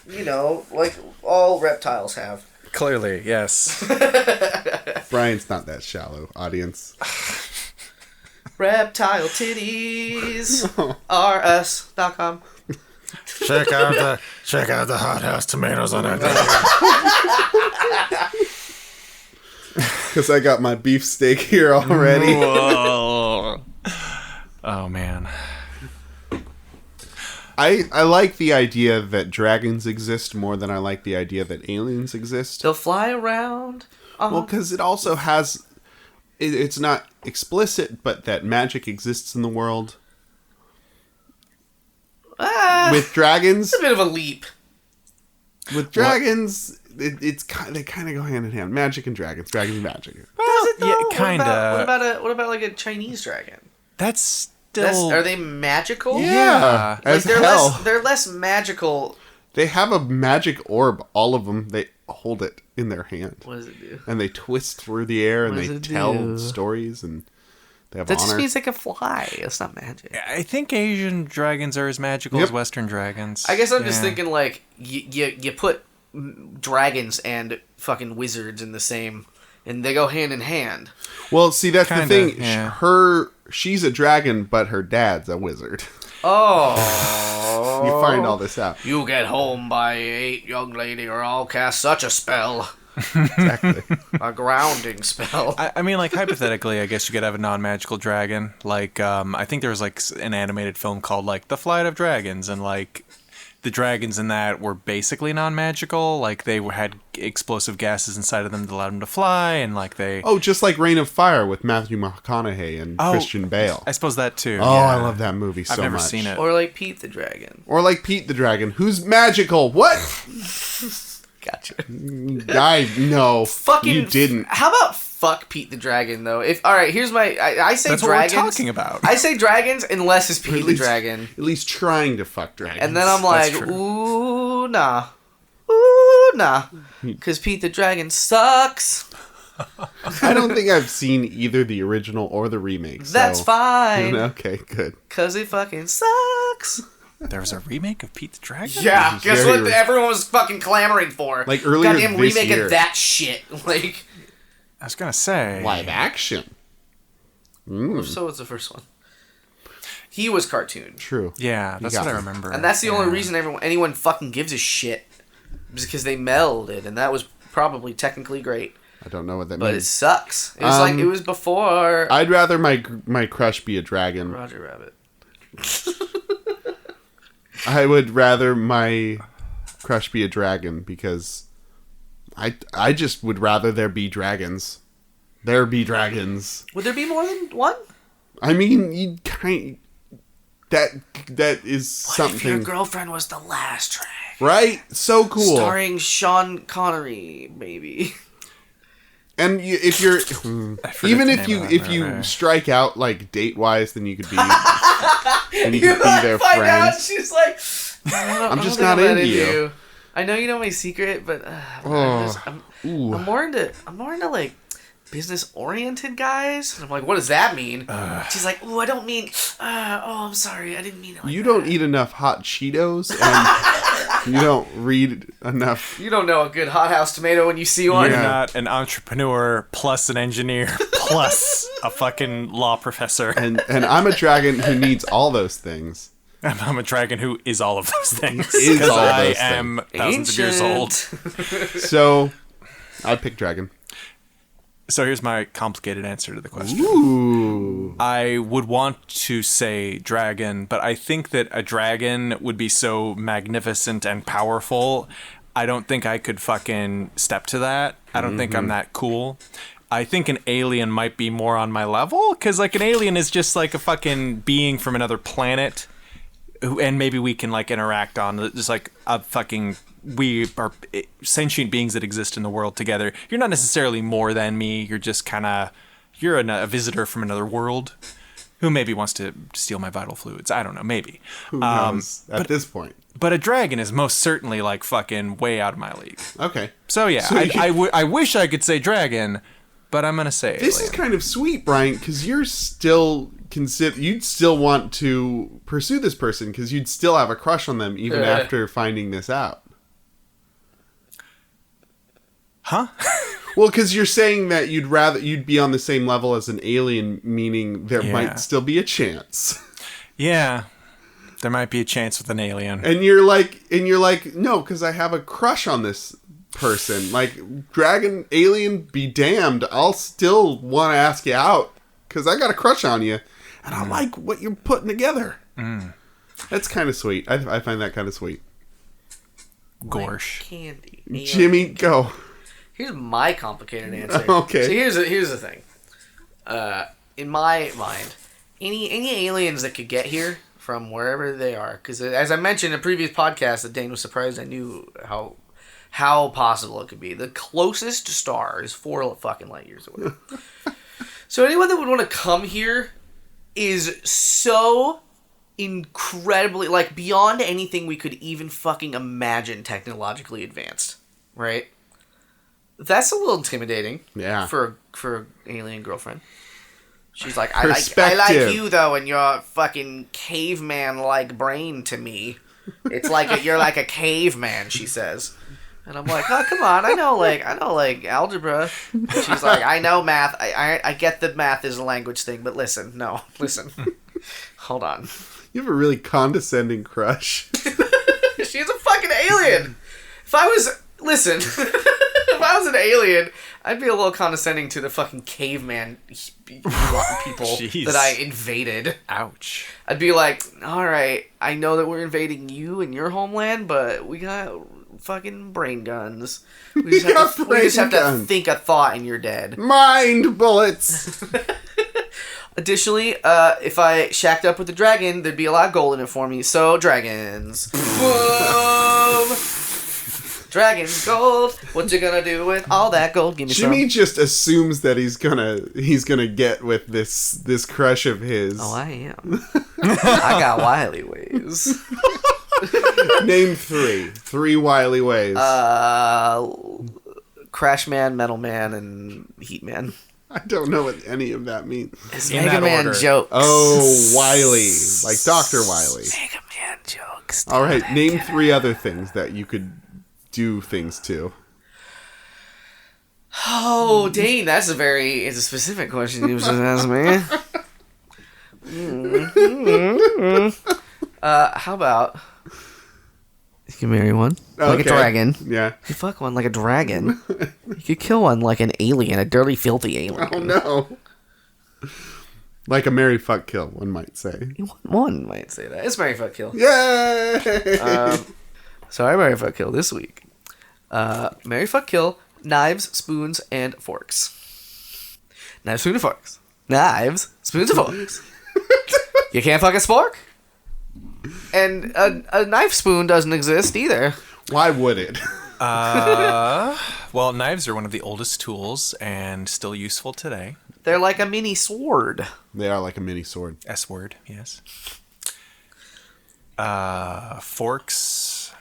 You know, like all reptiles have. Clearly, yes. Brian's not that shallow, audience. Reptile titties are us.com. check out the hothouse tomatoes on that. Because I got my beef steak here already. Whoa. Oh man. I like the idea that dragons exist more than I like the idea that aliens exist. They'll fly around. Well, because it also has... It's not explicit, but that magic exists in the world. With dragons... It's a bit of a leap. With dragons, they kind of go hand in hand. Magic and dragons. Dragons and magic. Does it though? Yeah, kinda. What about like a Chinese dragon? That's still... Are they magical? Yeah. Yeah. As Like hell. they're less magical. They have a magic orb. All of them. They hold it in their hand. What does it do? And they twist through the air and What does they it tell do? stories and they have That just honor. means they can fly. It's not magic. I think Asian dragons are as magical Yep. as Western dragons. I guess I'm just Yeah. thinking like you put dragons and fucking wizards in the same, and they go hand in hand. Well, see, that's Kinda, the thing. yeah. She's a dragon, but her dad's a wizard. Oh. You find all this out. You get home by 8, young lady, or I'll cast such a spell. Exactly. A grounding spell. I mean, like, hypothetically, I guess you could have a non-magical dragon. Like, I think there was, like, an animated film called, like, The Flight of Dragons, and, like, the dragons in that were basically non-magical. Like, they had explosive gases inside of them that allowed them to fly, and, like, they... Oh, just like Reign of Fire with Matthew McConaughey and Oh, Christian Bale. I suppose that, too. Oh, yeah. I love that movie so much. I've never seen it. Or like Pete the Dragon. Or like Pete the Dragon, who's magical. What? Gotcha. I know. Fucking. You didn't. How about fuck Pete the Dragon though? If all right, here's my. I say That's dragons. what we're talking about. I say dragons unless it's Pete At the least- Dragon, At least trying to fuck dragons. and then I'm That's like, true. ooh nah, ooh nah, because Pete the Dragon sucks. I don't think I've seen either the original or the remake. So, That's fine, Okay, good. cause it fucking sucks. There was a remake of Pete the Dragon? Yeah, is guess very what? Everyone was fucking clamoring for. Like, earlier goddamn this remake year. of that shit. Like, I was gonna say... Live action. so was the first one. He was cartoon. True. Yeah, that's got what I me. remember. And that's the only Yeah. reason anyone fucking gives a shit. Is because they melded, and that was probably technically great. I don't know what that But it means. sucks. It was like, it was before I'd rather my crush be a dragon. Roger Rabbit. I would rather my crush be a dragon because I just would rather there be dragons. There be dragons. Would there be more than one? I mean, you that is What if your something, girlfriend was the last dragon? right? So cool. Starring Sean Connery, maybe. And if you're forget even the if name of you that, if you right. strike out like date wise, then you could be and you could be their find out, friends. she's like, I'm just not into you. I know you know my secret, but Oh, ooh. I'm more into like business oriented guys. And I'm like, what does that mean? She's like, oh, I don't mean. Oh, I'm sorry, I didn't mean it. Like You that. don't eat enough hot Cheetos, and you don't read enough. You don't know a good hothouse tomato when you see one. You're Yeah. not an entrepreneur plus an engineer plus a fucking law professor. And I'm a dragon who needs all those things. I'm a dragon who is all of those things. Is Because all of I those am thousands of years old. So, I pick dragon. So here's my complicated answer to the question. Ooh. I would want to say dragon, but I think that a dragon would be so magnificent and powerful. I don't think I could fucking step to that. I don't think I'm that cool. I think an alien might be more on my level, because like an alien is just like a fucking being from another planet, and maybe we can like interact on just like we are sentient beings that exist in the world together. You're not necessarily more than me. You're just you're a visitor from another world who maybe wants to steal my vital fluids. I don't know, maybe. Who knows at this point? But a dragon is most certainly like fucking way out of my league. Okay. So yeah, I wish I could say dragon, but I'm gonna say this alien. is kind of sweet, Brian, because you're still you'd still want to pursue this person because you'd still have a crush on them even after finding this out. Huh? Well, because you're saying that you'd be on the same level as an alien, meaning there might still be a chance. Yeah, there might be a chance with an alien. And you're like, no, because I have a crush on this person. Like, dragon, alien, be damned. I'll still want to ask you out because I got a crush on you, and I like what you're putting together. That's kind of sweet. I find that kind of sweet. Gorsh. Candy. Jimmy, go. Here's my complicated answer. Okay. So here's the thing. In my mind, any aliens that could get here from wherever they are, because as I mentioned in a previous podcast, that Dane was surprised I knew how possible it could be. The closest star is 4 fucking light years away. So anyone that would want to come here is so incredibly, like, beyond anything we could even fucking imagine technologically advanced, right? That's a little intimidating. Yeah. For an alien girlfriend. She's like, I like you though, and your fucking caveman like brain to me. It's like you're like a caveman, she says. And I'm like, oh come on, I know like algebra. And she's like, I know math. I get that math is a language thing, but listen. Hold on. You have a really condescending crush. She's a fucking alien. If I was an alien, I'd be a little condescending to the fucking caveman people that I invaded. Ouch. I'd be like, alright, I know that we're invading you and your homeland, but we got fucking brain guns. We just have to think a thought and you're dead. Mind bullets! Additionally, if I shacked up with the dragon, there'd be a lot of gold in it for me. So, dragons. Boom! Dragon gold. What you gonna do with all that gold? Give me Jimmy some. just assumes that he's gonna get with this crush of his. Oh, I am. I got wily ways. Name 3 wily ways. Crash Man, Metal Man, and Heat Man. I don't know what any of that means. It's Mega Man order. jokes. Oh, Wily, like Dr. Wily. Mega Man jokes. All right, name 3 other things that you could do things to. Oh, Dane, that's a specific question you just asked me. How about you can marry one like a dragon? Yeah. You fuck one like a dragon. You could kill one like an alien, a dirty, filthy alien. Oh no. Like a marry, fuck, kill, one might say. One might say that. It's marry, fuck, kill. Yay! So I marry, fuck, kill this week. Marry, fuck, kill, knives, spoons, and forks. Knives, spoons, and forks. Knives, spoons, and forks. You can't fuck a spork? And a knife spoon doesn't exist either. Why would it? Well, knives are one of the oldest tools and still useful today. They're like a mini sword. They are like a mini sword. S-word, yes. Forks.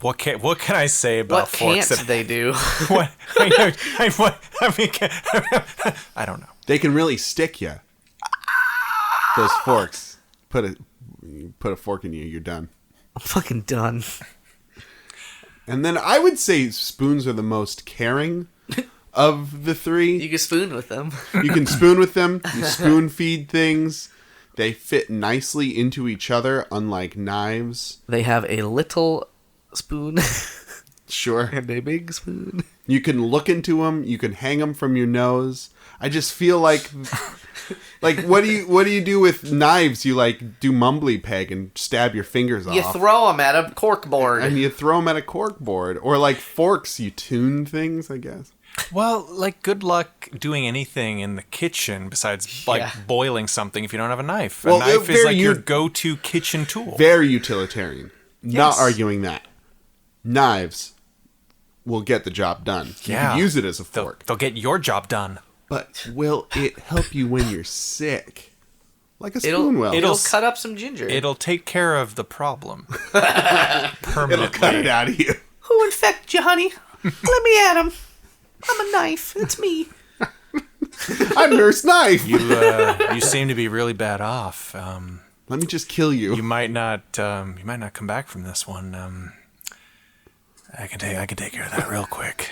What can I say about forks? What can't they do? What? I don't know. They can really stick you. Those forks. Put a fork in you, you're done. I'm fucking done. And then I would say spoons are the most caring of the 3. You can spoon with them. You can spoon with them. You spoon feed things. They fit nicely into each other, unlike knives. They have a little spoon. Sure. And a big spoon. You can look into them. You can hang them from your nose. I just feel like what do you do with knives? You do mumbly peg and stab your fingers off. You throw them at a cork board. And you throw them at a cork board. Or forks, you tune things, I guess. Well, good luck doing anything in the kitchen besides boiling something if you don't have a knife. Well, a knife is very your go-to kitchen tool. Very utilitarian. Not Yes. arguing that. Knives will get the job done. You Yeah. can use it as a They'll, fork. they'll get your job done. But will it help you when you're sick? Like a spoon will. It'll cut up some ginger. It'll take care of the problem. It'll Permanently. cut it out of you. Who infected you, honey? Let me at him. I'm a knife. It's me. I'm Nurse Knife. You seem to be really bad off. Let me just kill you. You might not come back from this one. I can take care of that real quick.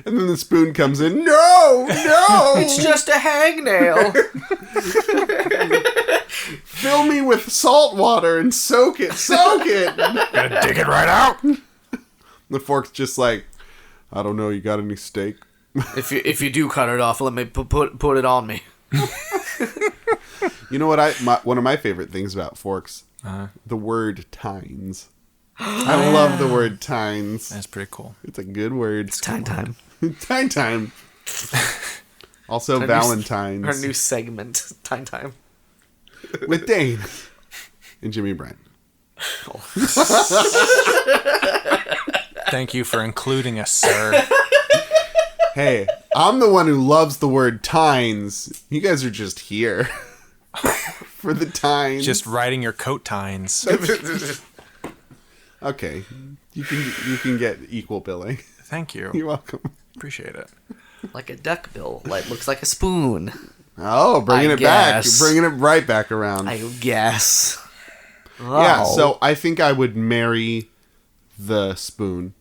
And then the spoon comes in. No! It's just a hangnail. Fill me with salt water and soak it. Gonna dig it right out. The fork's just like, I don't know, you got any steak? If you do cut it off, let me put it on me. You know what? One of my favorite things about forks, the word tines. I love the word tines. That's pretty cool. It's a good word. Time. Time. Also, Valentine's. Our new segment. Time. With Dane and Jimmy Brent. Thank you for including us, sir. Hey, I'm the one who loves the word tines. You guys are just here for the tines. Just riding your coat tines. Okay, you can get equal billing. Thank you. You're welcome. Appreciate it. Like a duck bill. Like looks like a spoon. Oh, bringing I it back. guess. You're bringing it right back around. I guess. Yeah, Oh. so I think I would marry the spoon.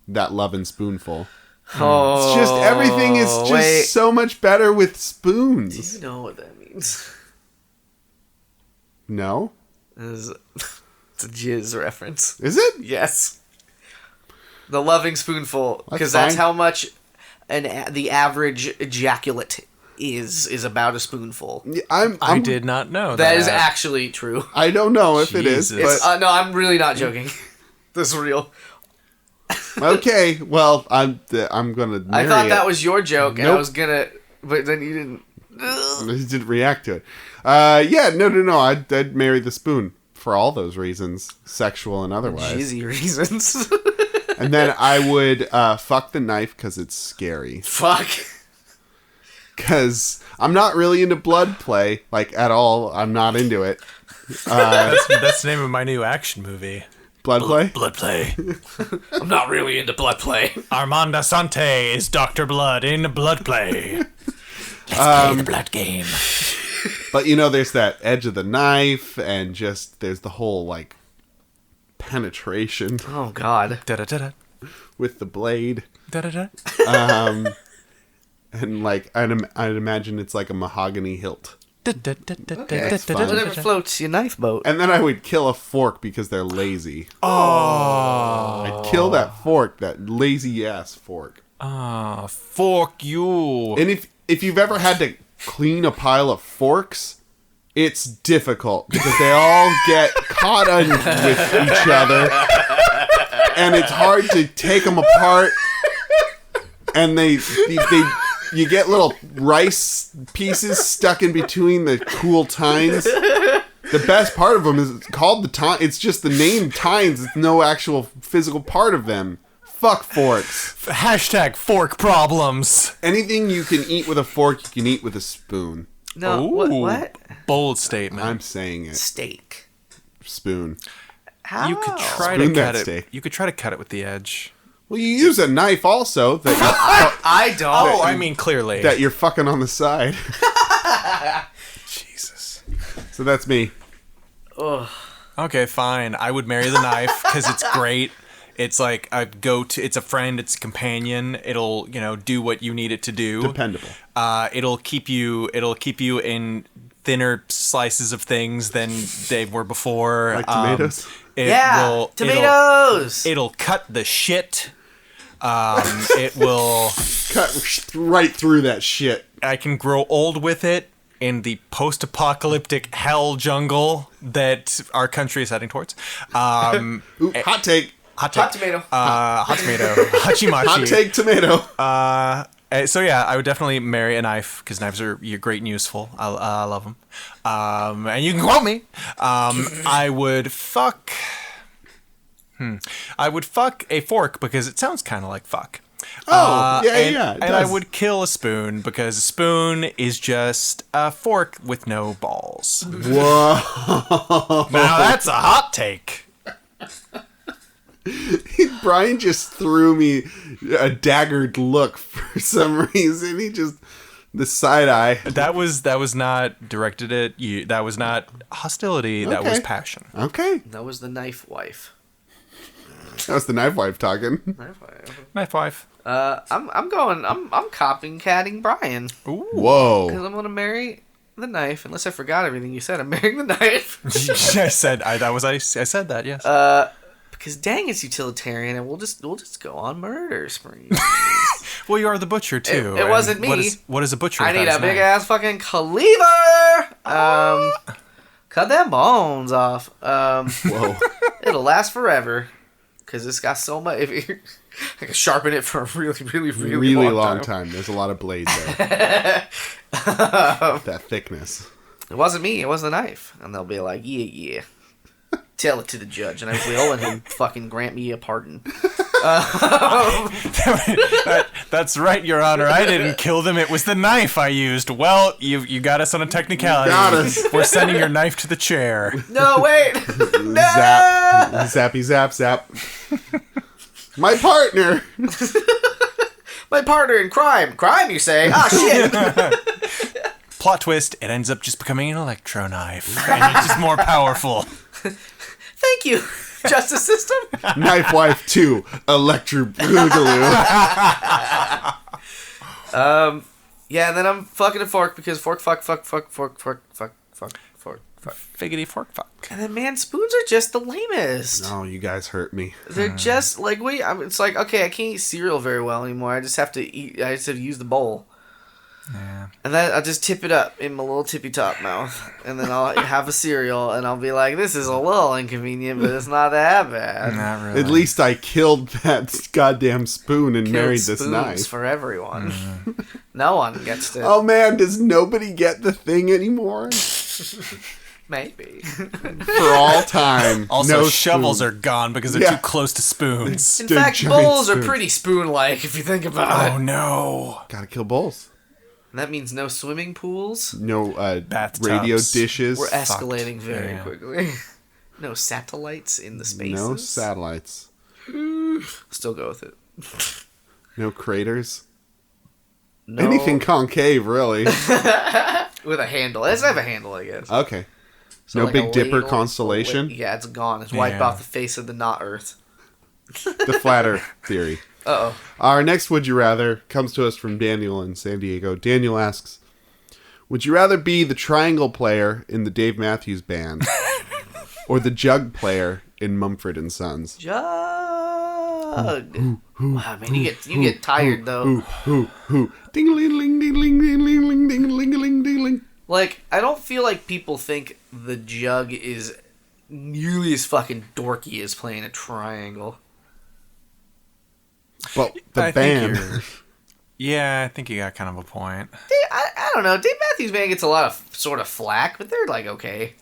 That loving spoonful. Oh, It's just everything is just wait. so much better with spoons. You know what that means? No? It's a jizz reference. Is it? Yes. The loving spoonful, because That's that's fine. how much the average ejaculate is about a spoonful. I did not know That is actually true. I don't know if it is, Jesus. but No, I'm really not joking. This is real. okay. Well, I'm gonna. I thought that was your joke, and I Nope. was gonna, but then you didn't. He didn't react to it. Yeah, no. I'd marry the spoon for all those reasons, sexual and otherwise. Jizzy reasons. And then I would fuck the knife because it's scary. Fuck. Because I'm not really into blood play, like at all. I'm not into it. That's the name of my new action movie. Blood play? Blood play. I'm not really into blood play. Armand Asante is Dr. Blood in Blood Play. Let's play the blood game. But there's that edge of the knife, and just there's the whole like penetration Oh God. Da-da-da-da. with the blade, Da-da-da. and like I'd imagine it's like a mahogany hilt. Da-da-da-da-da-da-da-da. Whatever floats your knife boat. And then I would kill a fork because they're lazy. Oh. I'd kill that fork, that lazy ass fork. Ah, fuck you. And if you've ever had to clean a pile of forks, it's difficult because they all get caught on with each other, and it's hard to take them apart. And you get little rice pieces stuck in between the cool tines. The best part of them is it's called the tine. It's just the name tines. It's no actual physical part of them. Fuck forks. Hashtag fork problems. Anything you can eat with a fork, you can eat with a spoon. No. Ooh. What? Bold statement. I'm saying it. Steak. Spoon. How? You could try Spoon to that cut it. steak. You could try to cut it with the edge. Well, you use a knife also that I don't. Oh, I mean clearly. you're fucking on the side. Jesus. So that's me. Ugh. Okay, fine. I would marry the knife because it's great. It's like it's a friend, it's a companion. It'll, do what you need it to do. Dependable. It'll keep you in thinner slices of things than they were before. Like tomatoes? Tomatoes. It'll cut the shit. It will. Cut right through that shit. I can grow old with it in the post-apocalyptic hell jungle that our country is heading towards. Ooh, hot take. Hot take. Hot tomato. Hot tomato. Hachimachi. Hot take tomato. So yeah, I would definitely marry a knife because knives are great and useful. I love them. And you can quote me. I would fuck I would fuck a fork because it sounds kind of like fuck. Oh, yeah. And I would kill a spoon because a spoon is just a fork with no balls. Whoa. Now that's a hot take. Brian just threw me a daggered look for some reason. He just... The side eye. That was not directed at you. That was not hostility. That was passion. Okay. That was the knife wife. That was the knife wife talking. Knife wife. I'm copycatting Brian. Ooh. Whoa. Because I'm gonna marry the knife. Unless I forgot everything you said, I'm marrying the knife. I said that. Yes. Because dang, it's utilitarian, and we'll just go on murder sprees. Well, you are the butcher too. It wasn't me. What is a butcher? I need without a his big knife? ass fucking cleaver. Cut them bones off. Whoa. It'll last forever. Because it's got so much. I can sharpen it for a really long time. There's a lot of blade there. That thickness. It wasn't me. It was the knife. And they'll be like, yeah. Tell it to the judge, and I will, and he'll fucking grant me a pardon. That's right, Your Honor. I didn't kill them. It was the knife I used. Well, you got us on a technicality. You got us. We're sending your knife to the chair. No, wait. No! Zap. Zappy zap zap. My partner. My partner in crime. Crime, you say? Ah, shit. Plot twist, it ends up just becoming an electro knife. And it's just more powerful. Thank you, justice system. Knife wife 2. Electro boogaloo. Yeah, and then I'm fucking a fork because fork. Figgity fork fuck. And then, man, spoons are just the lamest. Oh, you guys hurt me. They're just like, it's like, okay, I can't eat cereal very well anymore. I just have to use the bowl. Yeah. And then I'll just tip it up in my little tippy top mouth. And then I'll have a cereal and I'll be like, this is a little inconvenient, but it's not that bad. Not really. At least I killed that goddamn spoon and married this Spoons knife. for everyone. No one gets to. Oh man, does nobody get the thing anymore? Maybe. For all time. Also, no shovels spoon. are gone because they're Yeah. too close to spoons. In They're fact, giant bowls are spoons. pretty spoon-like if you think about Oh it. no. Gotta kill bowls. And that means no swimming pools. No Bathtubs. radio dishes. We're escalating very Yeah. quickly. No satellites in the spaces. No satellites. Still go with it. No craters. No, Anything concave, really. with a handle. Let's have a handle, I guess. Okay. So no like Big a Dipper ladle- constellation? Yeah, it's gone. It's wiped Yeah. off the face of the not Earth. The flat Earth theory. Uh-oh. Our next Would You Rather comes to us from Daniel in San Diego. Daniel asks, would you rather be the triangle player in the Dave Matthews Band or the jug player in Mumford and Sons? Jug. Wow, man, you get tired, though. Who? Ding-a-ling, ding-a-ling, ding-a-ling, ding-a-ling, ding-a-ling. Like, I don't feel like people think the jug is nearly as fucking dorky as playing a triangle. Well, the I think band. Yeah, I think you got kind of a point. I don't know. Dave Matthews Band gets a lot of sort of flack, but they're like okay.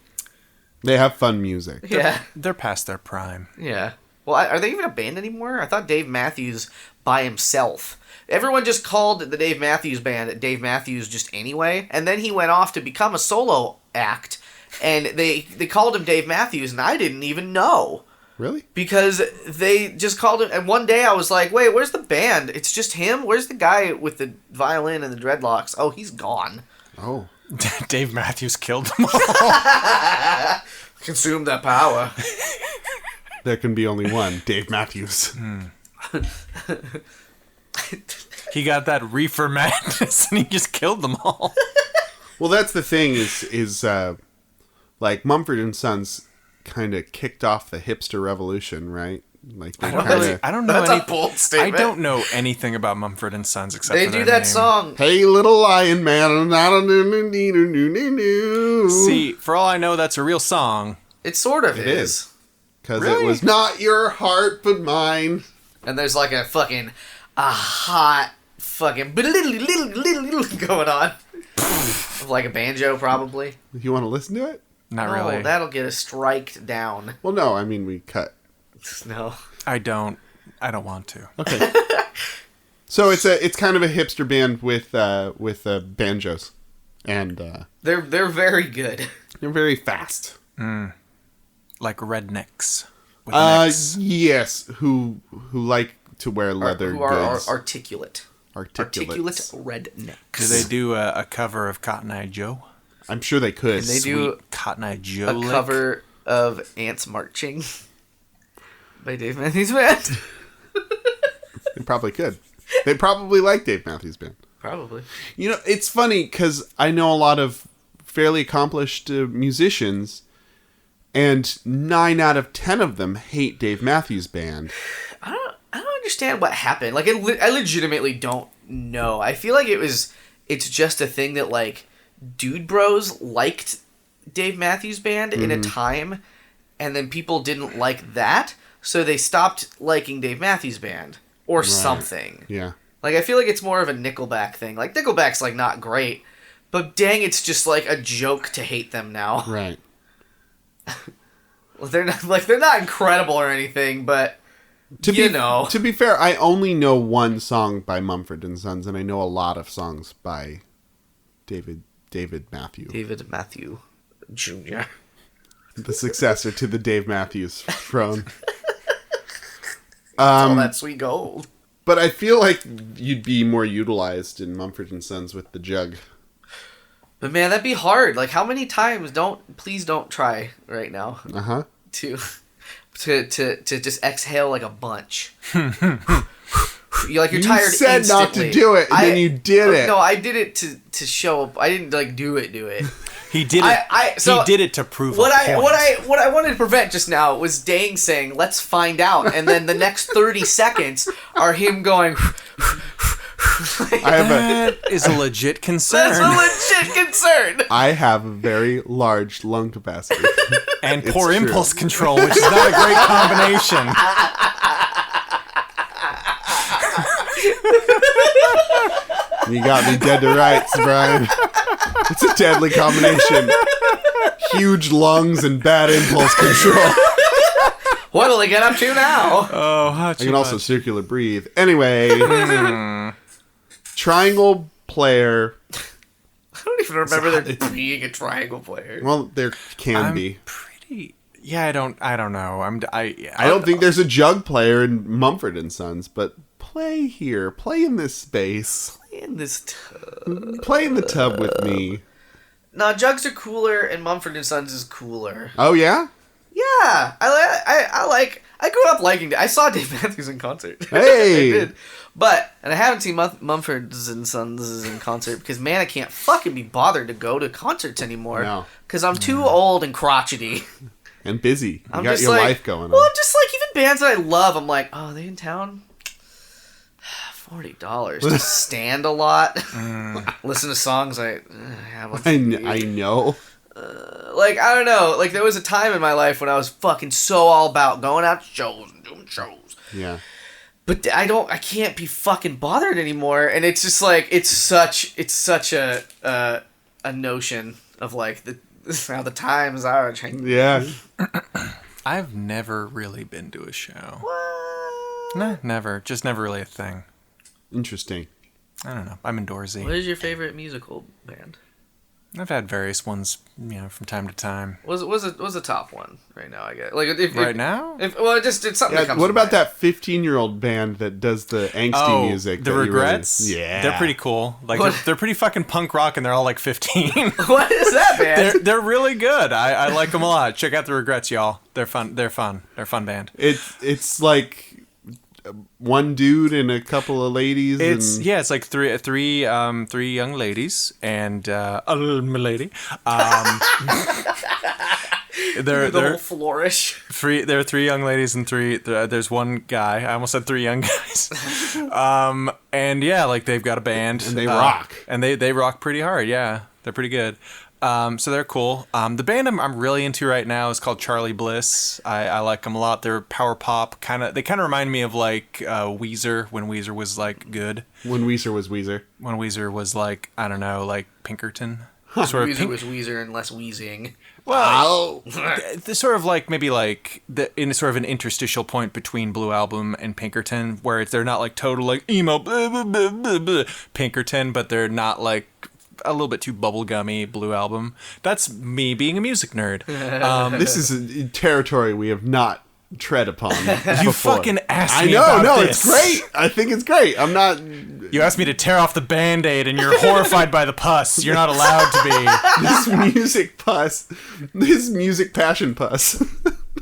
They have fun music. Yeah, They're past their prime. yeah. Well, are they even a band anymore? I thought Dave Matthews by himself. Everyone just called the Dave Matthews Band Dave Matthews just anyway, and then he went off to become a solo act, and they called him Dave Matthews, and I didn't even know. Really? Because they just called him, and one day I was like, wait, where's the band? It's just him? Where's the guy with the violin and the dreadlocks? Oh, he's gone. Oh. Dave Matthews killed them all. Consume that power. There can be only one. Dave Matthews. He got that reefer madness and he just killed them all. Well, that's the thing is like Mumford and Sons kind of kicked off the hipster revolution, right? Like they I don't know That's a anything. bold I statement. don't know anything about Mumford and Sons except They for do their that name. song. Hey, little lion man. See, for all I know, that's a real song. It sort of It is. is. Because Really? it was not your heart, but mine. And there's like a hot fucking going on. Of like a banjo, probably. You want to listen to it? Not No, really. that'll get us striked down. Well, no. I mean, we cut No. I don't want to. Okay. So it's kind of a hipster band with banjos, and They're very good. they're very fast. Like rednecks. With an X. Yes, who like to wear leather Who are goods. articulate. Articulate rednecks. Do they do a cover of Cotton Eye Joe? I'm sure they could. And they do Cotton Eye Joe a cover of Ants Marching by Dave Matthews Band. They probably could. They probably like Dave Matthews Band. Probably. You know, it's funny because I know a lot of fairly accomplished musicians, and 9 out of 10 of them hate Dave Matthews Band. I don't understand what happened. Like, I legitimately don't know. I feel like it's just a thing that, like, dude bros liked Dave Matthews Band in a time, and then people didn't like that, so they stopped liking Dave Matthews Band. Or something. Yeah. Like, I feel like it's more of a Nickelback thing. Like, Nickelback's, like, not great, but dang, it's just, like, a joke to hate them now. Right. Well, they're not incredible or anything, but To know. be fair, I only know one song by Mumford and Sons, and I know a lot of songs by David Matthew. David Matthew Jr. The successor to the Dave Matthews throne. All that sweet gold. But I feel like you'd be more utilized in Mumford and Sons with the jug. But man, that'd be hard. Like, how many times please don't try right now Uh-huh. to just exhale like a bunch. You're tired. You said instantly. not to do it, and then you did it. No, I did it to show up. I didn't like do it. He did it. He did it to prove a point. What I wanted to prevent just now was Dang saying, "Let's find out," and then the next 30 seconds are him going. That is a legit concern. That's a legit concern. I have a very large lung capacity. And poor true. impulse control, which is not a great combination. You got me dead to rights, Brian. It's a deadly combination. Huge lungs and bad impulse control. What'll they get up to now? Oh, how I can also circular breathe. Anyway, triangle player. I don't even remember there being a triangle player. Well, there can be. Pretty. Yeah, I don't know. I don't think there's a jug player in Mumford and Sons, but play here. Play in this space. In this tub. Play in the tub with me. No, jugs are cooler, and Mumford and Sons is cooler. Oh yeah? Yeah, I grew up liking. I saw Dave Matthews in concert. Hey, I did, and I haven't seen Mumford and Sons in concert because man, I can't fucking be bothered to go to concerts anymore. No. Because I'm too old and crotchety. And busy. You I'm got just your like, life going on. Well, just like even bands that I love, I'm like, oh, are they in town? $40 to stand a lot. Listen to songs I have. I know. Like, I don't know. Like, there was a time in my life when I was fucking so all about going out to shows and doing shows. Yeah. But I can't be fucking bothered anymore. And it's just like, it's such a notion of like how the times are changing. Yeah. I've never really been to a show. What? Nah, never. Just never really a thing. Interesting. I don't know. I'm indoorsy. What is your favorite musical band? I've had various ones, from time to time. Was a top one right now? I guess. Like now? It's something. That comes What to about mind. that 15-year-old band that does the angsty music? The that you Regrets? Yeah. They're pretty cool. Like they're pretty fucking punk rock, and they're all like 15. What is that band? They're really good. I like them a lot. Check out the Regrets, y'all. They're fun. They're a fun band. It's like one dude and a couple of ladies. It's like three young ladies and a little lady. They're whole flourish. There are 3 young ladies and there's one guy. I almost said 3 young guys. And yeah, like they've got a band and they rock. And they rock pretty hard. Yeah, they're pretty good. So they're cool. The band I'm really into right now is called Charlie Bliss. I like them a lot. They're power pop. They kind of remind me of like Weezer when Weezer was like good. When Weezer was Weezer. When Weezer was like, I don't know, like Pinkerton. Sort of Weezer was Weezer and less wheezing. Well, the sort of like maybe like in sort of an interstitial point between Blue Album and Pinkerton, where they're not like total like emo blah, blah, blah, blah, blah, Pinkerton, but they're not like a little bit too bubblegummy Blue Album. That's me being a music nerd. This is a territory we have not tread upon. You fucking asked me I know, about no, this. it's great. I think it's great. I'm not. You asked me to tear off the Band-Aid, and you're horrified by the pus. You're not allowed to be. This music pus. This music passion pus.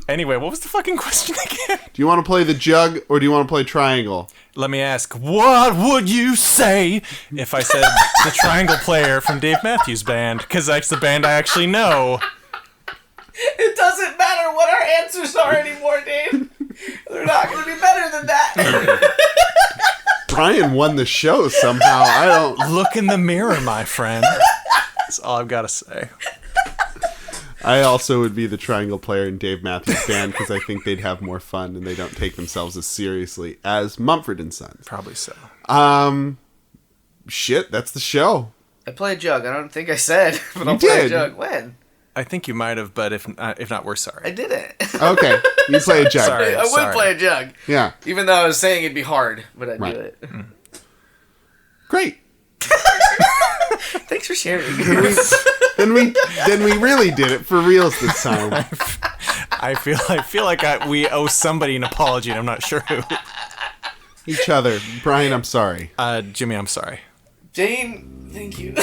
Anyway, what was the fucking question again? Do you want to play the jug or do you want to play triangle? Let me ask, what would you say if I said the Triangle Player from Dave Matthews Band? Because that's the band I actually know. It doesn't matter what our answers are anymore, Dave. They're not going to be better than that. Brian won the show somehow. I don't. Look in the mirror, my friend. That's all I've got to say. I also would be the Triangle Player in Dave Matthews Band because I think they'd have more fun and they don't take themselves as seriously as Mumford and Sons. Probably so. Shit, that's the show. I play a jug. I don't think I said, but I'll You play a did. jug. When? I think you might have, but if not, we're sorry. I didn't. Okay, you play a jug. Sorry. I would play a jug. Yeah, Even though I was saying it'd be hard, but I'd Right. do it. great. Thanks for sharing. Then we really did it for reals this time. I feel like we owe somebody an apology, and I'm not sure who. Each other. Brian, I'm sorry. Jimmy, I'm sorry. Jane, thank you.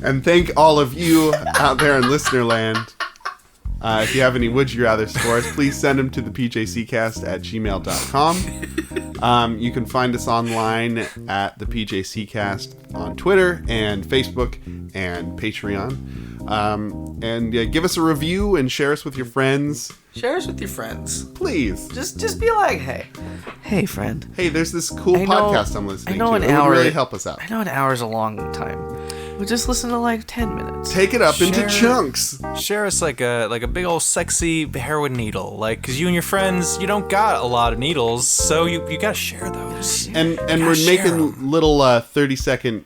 And thank all of you out there in listener land. If you have any Would You Rather scores, please send them to the pjccast@gmail.com. You can find us online at the PJCcast on Twitter and Facebook and Patreon. And give us a review and share us with your friends. Share us with your friends. Please. Just be like, hey, friend. Hey, there's this cool I know- podcast I'm listening I know to. an It hour- would really help us out. I know an hour's a long time. But just listen to like 10 minutes. Take it up into Share- chunks. Share us like a big old sexy heroin needle, because you and your friends, you don't got a lot of needles, so you gotta share those. And we're making little 30-second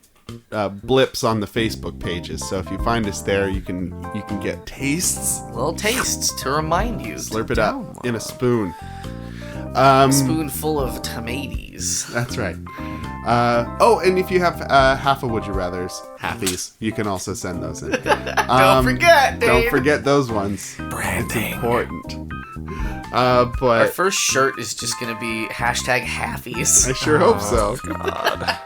blips on the Facebook pages. So if you find us there, you can get tastes. Little tastes to remind you. Slurp to it up download. in a spoon. A spoonful of tomatoes. That's right. And if you have half of Would You Rather's, halfies, you can also send those in. Don't forget, Dave. Don't forget those ones. Branding. Important. Our But first shirt is just going to be #halfies. I sure hope so. God.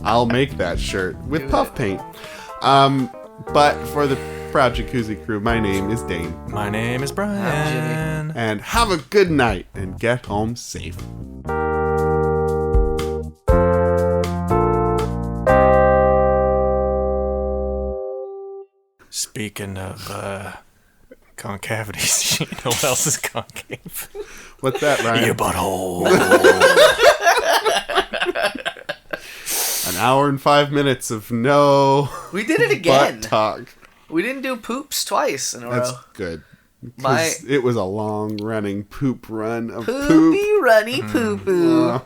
I'll make that shirt with puff paint. But for the Proud Jacuzzi crew, my name is Dane. My name is Brian. And have a good night and get home safe. Speaking of concavities, you know what else is concave? What's that, Ryan? Your butthole. An hour and 5 minutes of no We did it again. butt talk. We didn't do poops twice in a That's row. good. My 'Cause it was a long running poop run of poop. Poopy runny poo poo.